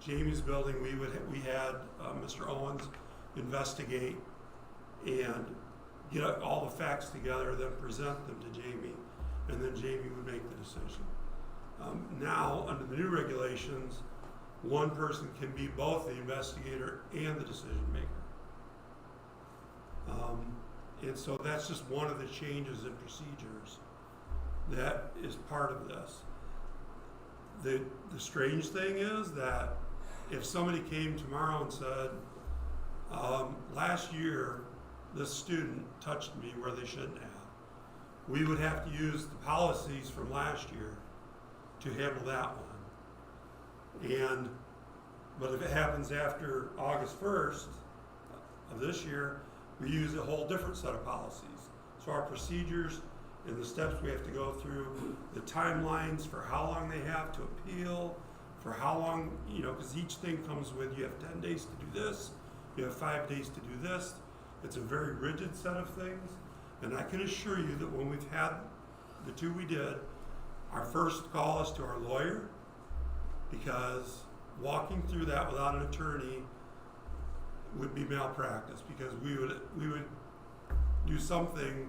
Jamie's building, we had Mr. Owens investigate and get all the facts together, then present them to Jamie, and then Jamie would make the decision. Now, under the new regulations, one person can be both the investigator and the decision maker. And so that's just one of the changes in procedures that is part of this. The strange thing is that if somebody came tomorrow and said, last year this student touched me where they shouldn't have, we would have to use the policies from last year to handle that one. But if it happens after August 1st of this year, we use a whole different set of policies. So our procedures and the steps we have to go through, the timelines for how long they have to appeal, for how long, because each thing comes with, you have 10 days to do this, you have 5 days to do this. It's a very rigid set of things. And I can assure you that when we've had the 2 we did, our first call is to our lawyer, because walking through that without an attorney would be malpractice, because we would do something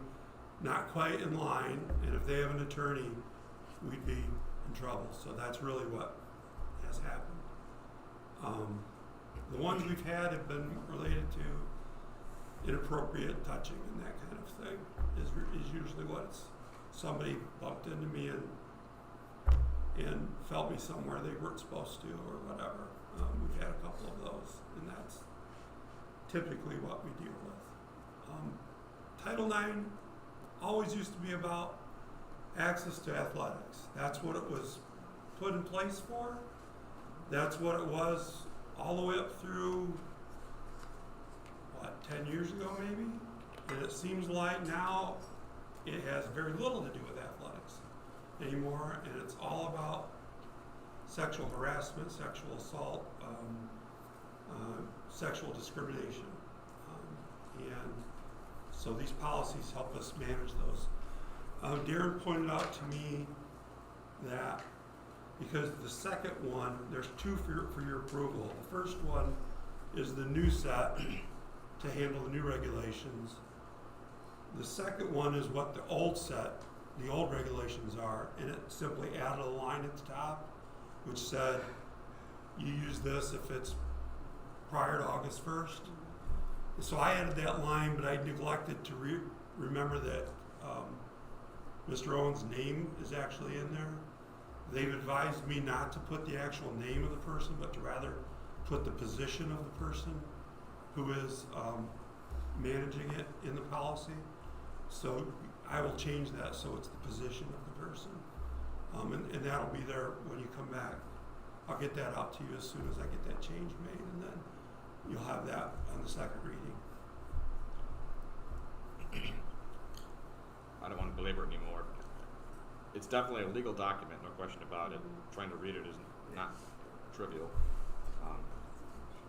not quite in line, and if they have an attorney, we'd be in trouble. So that's really what has happened. The ones we've had have been related to inappropriate touching and that kind of thing is usually what it's, somebody bumped into me and felt me somewhere they weren't supposed to or whatever. We've had a couple of those, and that's typically what we deal with. Title IX always used to be about access to athletics. That's what it was put in place for. That's what it was all the way up through, 10 years ago maybe? And it seems like now it has very little to do with athletics anymore, and it's all about sexual harassment, sexual assault, sexual discrimination. And so these policies help us manage those. Darren pointed out to me that because the second one, there's 2 for your approval. The first one is the new set to handle the new regulations. The second one is what the old set, the old regulations are, and it simply added a line at the top which said you use this if it's prior to August 1st. So I added that line, but I neglected to remember that Mr. Owens' name is actually in there. They've advised me not to put the actual name of the person, but to rather put the position of the person who is managing it in the policy. So I will change that so it's the position of the person. And that'll be there when you come back. I'll get that out to you as soon as I get that change made, and then you'll have that on the second reading. I don't want to belabor it anymore. It's definitely a legal document, no question about it. Trying to read it is not trivial.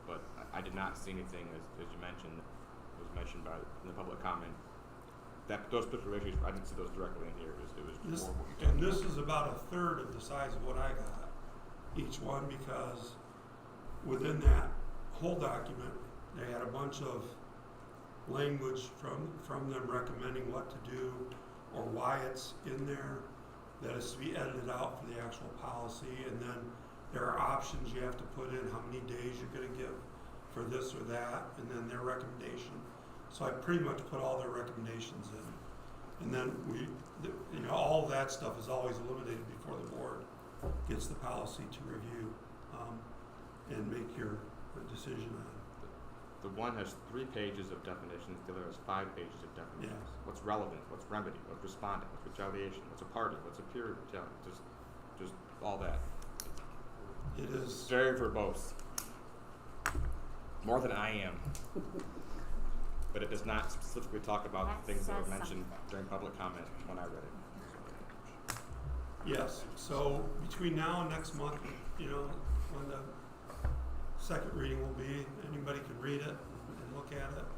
But I did not see anything, as you mentioned, was mentioned in the public comment. Those particular issues, I didn't see those directly in here. It was more what you talked about. And this is about 1/3 of the size of what I got, each one, because within that whole document, they had a bunch of language from them recommending what to do or why it's in there that is to be edited out for the actual policy, and then there are options you have to put in, how many days you're going to give for this or that, and then their recommendation. So I pretty much put all their recommendations in, and then all of that stuff is always eliminated before the board gets the policy to review and make your decision on. The one has 3 pages of definitions, the other has 5 pages of definitions. Yes. What's relevant, what's remedy, what's respondent, what's retaliation, what's a party, what's a peer retaliation. just all that. It is. Very verbose. More than I am. But it does not specifically talk about That the things that were says mentioned something. during public comment when I read it. Yes, so between now and next month, you know, when the second reading will be, anybody can read it and look at it and,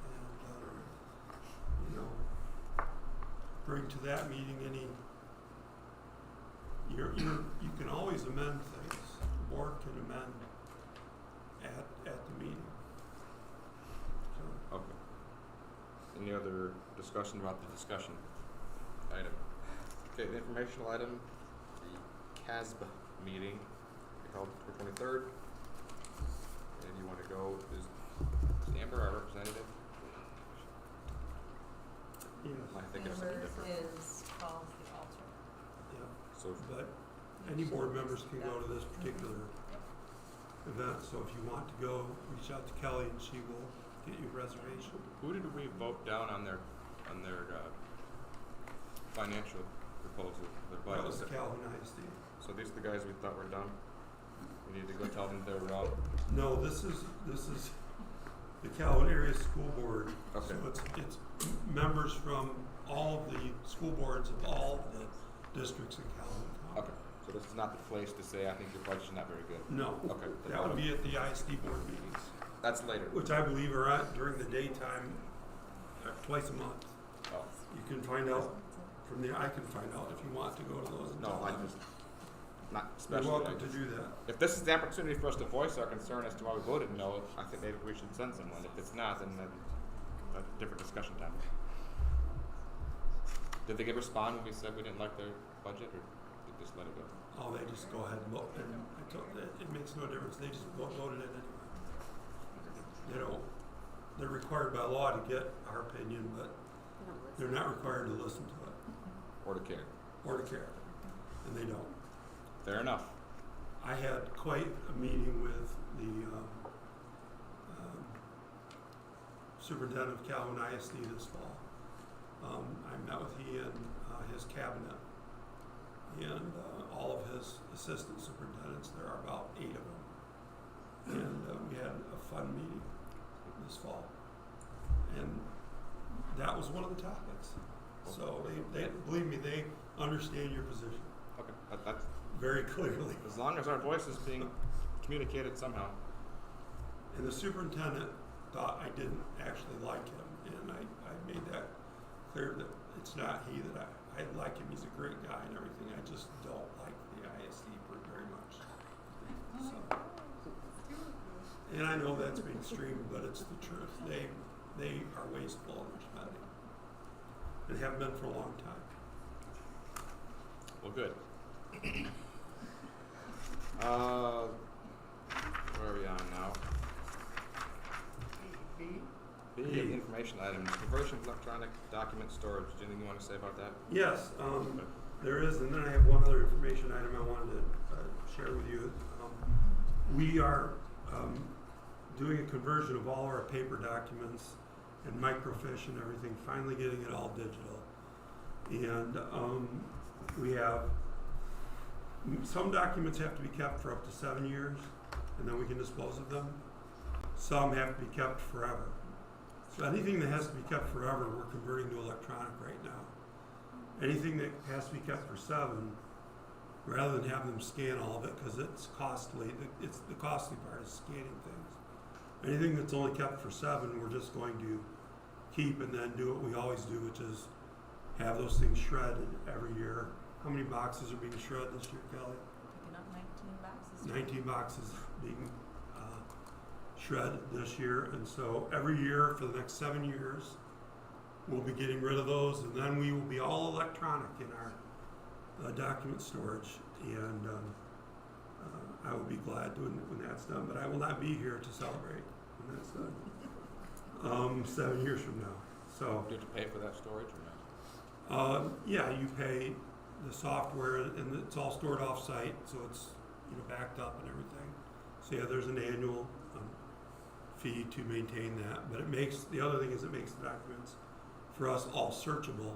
you know, bring to that meeting any, you can always amend things. The board can amend at the meeting. So, Okay. Any other discussion about the discussion item? Okay, the informational item, the CASB meeting, held October 23rd. And you want to go, is Amber our representative? yes, I think it's something Amber different. is called the alternate. yeah, So, but any board members can go to this particular event, so if you want to go, reach out to Kelly and she will get you a reservation. who did we vote down on their financial proposal, their That was budget? Calhoun ISD. So these are the guys we thought were done? We need to go tell them they're wrong? No, this is the Calhoun Area School Board. Okay. So it's members from all of the school boards of all of the districts in Calhoun County. Okay, so this is not the place to say, I think your budget's not very good. No, Okay. that would be at the ISD board meetings, That's later. which I believe are at during the daytime, twice a month. Oh, You can find out from there, I can find out if you want to go to those. and no, tell I them. just, not You're especially. welcome to do that. If this is the opportunity for us to voice our concern as to why we voted no, I think maybe we should send someone. If it's not, then a different discussion time. Did they respond when we said we didn't like their budget, or did they just let it go? Oh, they just go ahead and vote, and I told, it makes no difference, they just voted it anyway. They don't, they're required by law to get our opinion, but You don't listen. they're not required to listen to it, Or to care? or to care, and they don't. Fair enough. I had quite a meeting with the, superintendent of Calhoun ISD this fall. I met with he and, his cabinet, and, all of his assistant superintendents, there are about 8 of them. And, we had a fun meeting this fall. And that was one of the topics. So they believe me, they understand your position Okay, that's, very clearly. as long as our voice is being communicated somehow. And the superintendent thought I didn't actually like him, and I made that clear that it's not he that I like him, he's a great guy and everything, I just don't like the ISD very much. So, and I know that's being streamed, but it's the truth. They are wasteful in their spending, and have been for a long time. Well, good. Where are we on now? B. B, information item, conversion of electronic document storage. Is there anything you want to say about that? Yes, there is, and then I have one other information item I wanted to share with you. We are doing a conversion of all our paper documents and microfiche and everything, finally getting it all digital. And we have, some documents have to be kept for up to 7 years, and then we can dispose of them. Some have to be kept forever. So anything that has to be kept forever, we're converting to electronic right now. Anything that has to be kept for 7, rather than have them scan all of it, because it's costly, it's the costly part is scanning things. Anything that's only kept for 7, we're just going to keep and then do what we always do, which is have those things shredded every year. How many boxes are being shredded this year, Kelly? Picking up 19 boxes. 19 boxes being shredded this year, and so every year for the next 7 years, we'll be getting rid of those, and then we will be all electronic in our document storage, and I will be glad when that's done, but I will not be here to celebrate when that's done. 7 years from now. So Do you have to pay for that storage or not? yeah, you pay the software, and it's all stored off-site, so it's backed up and everything. So yeah, there's an annual fee to maintain that, but the other thing is it makes the documents for us all searchable,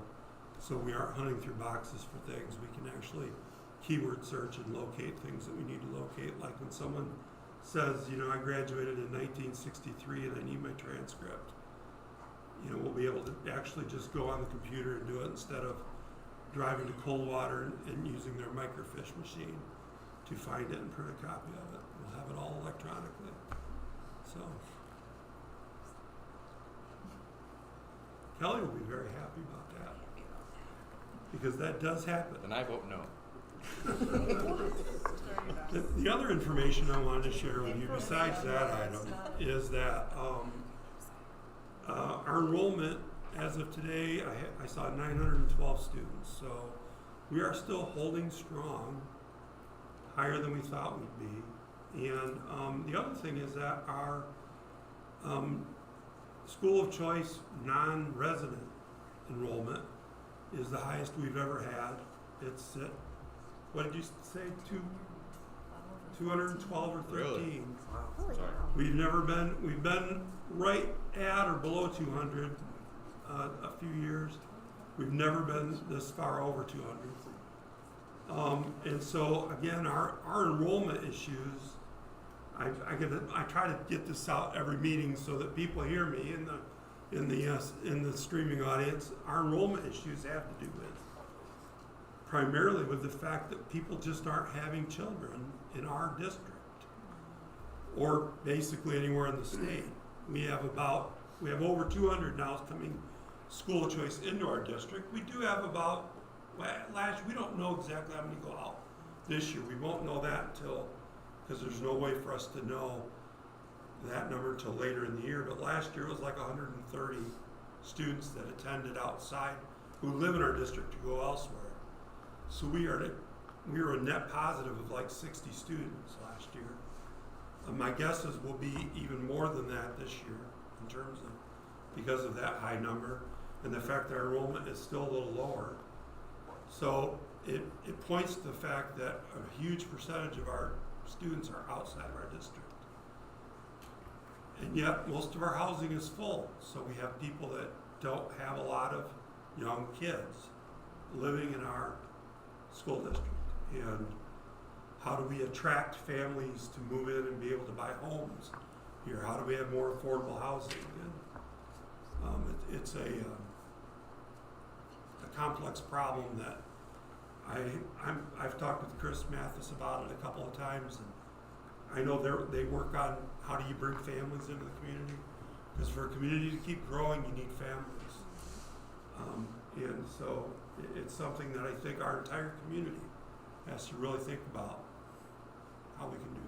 so we aren't hunting through boxes for things. We can actually keyword search and locate things that we need to locate. Like when someone says, you know, I graduated in 1963 and I need my transcript, you know, we'll be able to actually just go on the computer and do it instead of driving to Coldwater and using their microfiche machine to find it and print a copy of it. We'll have it all electronically. So Kelly will be very happy about that because that does happen. Then I vote no. The other information I wanted to share with you besides that item is that our enrollment as of today, I saw 912 students. So we are still holding strong, higher than we thought we'd be. And the other thing is that our school of choice non-resident enrollment is the highest we've ever had. It's at, what did you say, 212 or 13? Really? Holy Sorry. cow. We've been right at or below 200 a few years. We've never been this far over 200. And so again, our enrollment issues, I try to get this out every meeting so that people hear me in the streaming audience. Our enrollment issues have to do with primarily with the fact that people just aren't having children in our district or basically anywhere in the state. We have over 200 now coming school of choice into our district. We do have about, we don't know exactly how many go out this year. We won't know that until, because there's no way for us to know that number until later in the year. But last year it was like 130 students that attended outside who live in our district to go elsewhere. So we were a net positive of like 60 students last year. My guess is we'll be even more than that this year in terms of, because of that high number and the fact that our enrollment is still a little lower. So it points to the fact that a huge percentage of our students are outside of our district. And yet most of our housing is full. So we have people that don't have a lot of young kids living in our school district. And how do we attract families to move in and be able to buy homes here? How do we have more affordable housing? And it's a complex problem that I've talked with Chris Mathis about it a couple of times, and I know they work on how do you bring families into the community, because for a community to keep growing, you need families. And so it's something that I think our entire community has to really think about how we can do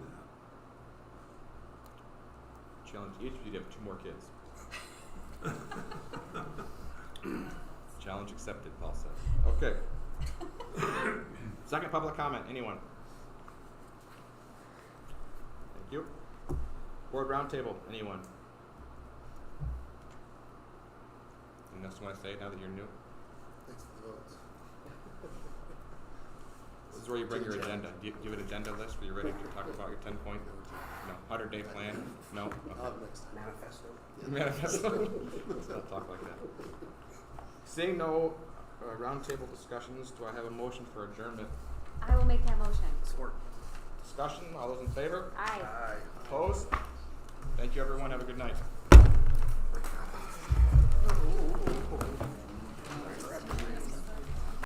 that. Challenge each of you to have 2 more kids. Challenge accepted, Paul said. Okay. Second public comment, anyone? Thank you. Board roundtable, anyone? Anything else you want to say now that you're new? Thanks for the votes. This is where you bring your agenda. Do you have an agenda list where you're ready to talk about your 10-point? No. 100-day plan? No? Next time. Manifesto. Manifesto. Let's not talk like that. Seeing no roundtable discussions, do I have a motion for adjournment? I will make that motion. Support. Discussion, all those in favor? Aye. Opposed? Thank you everyone, have a good night.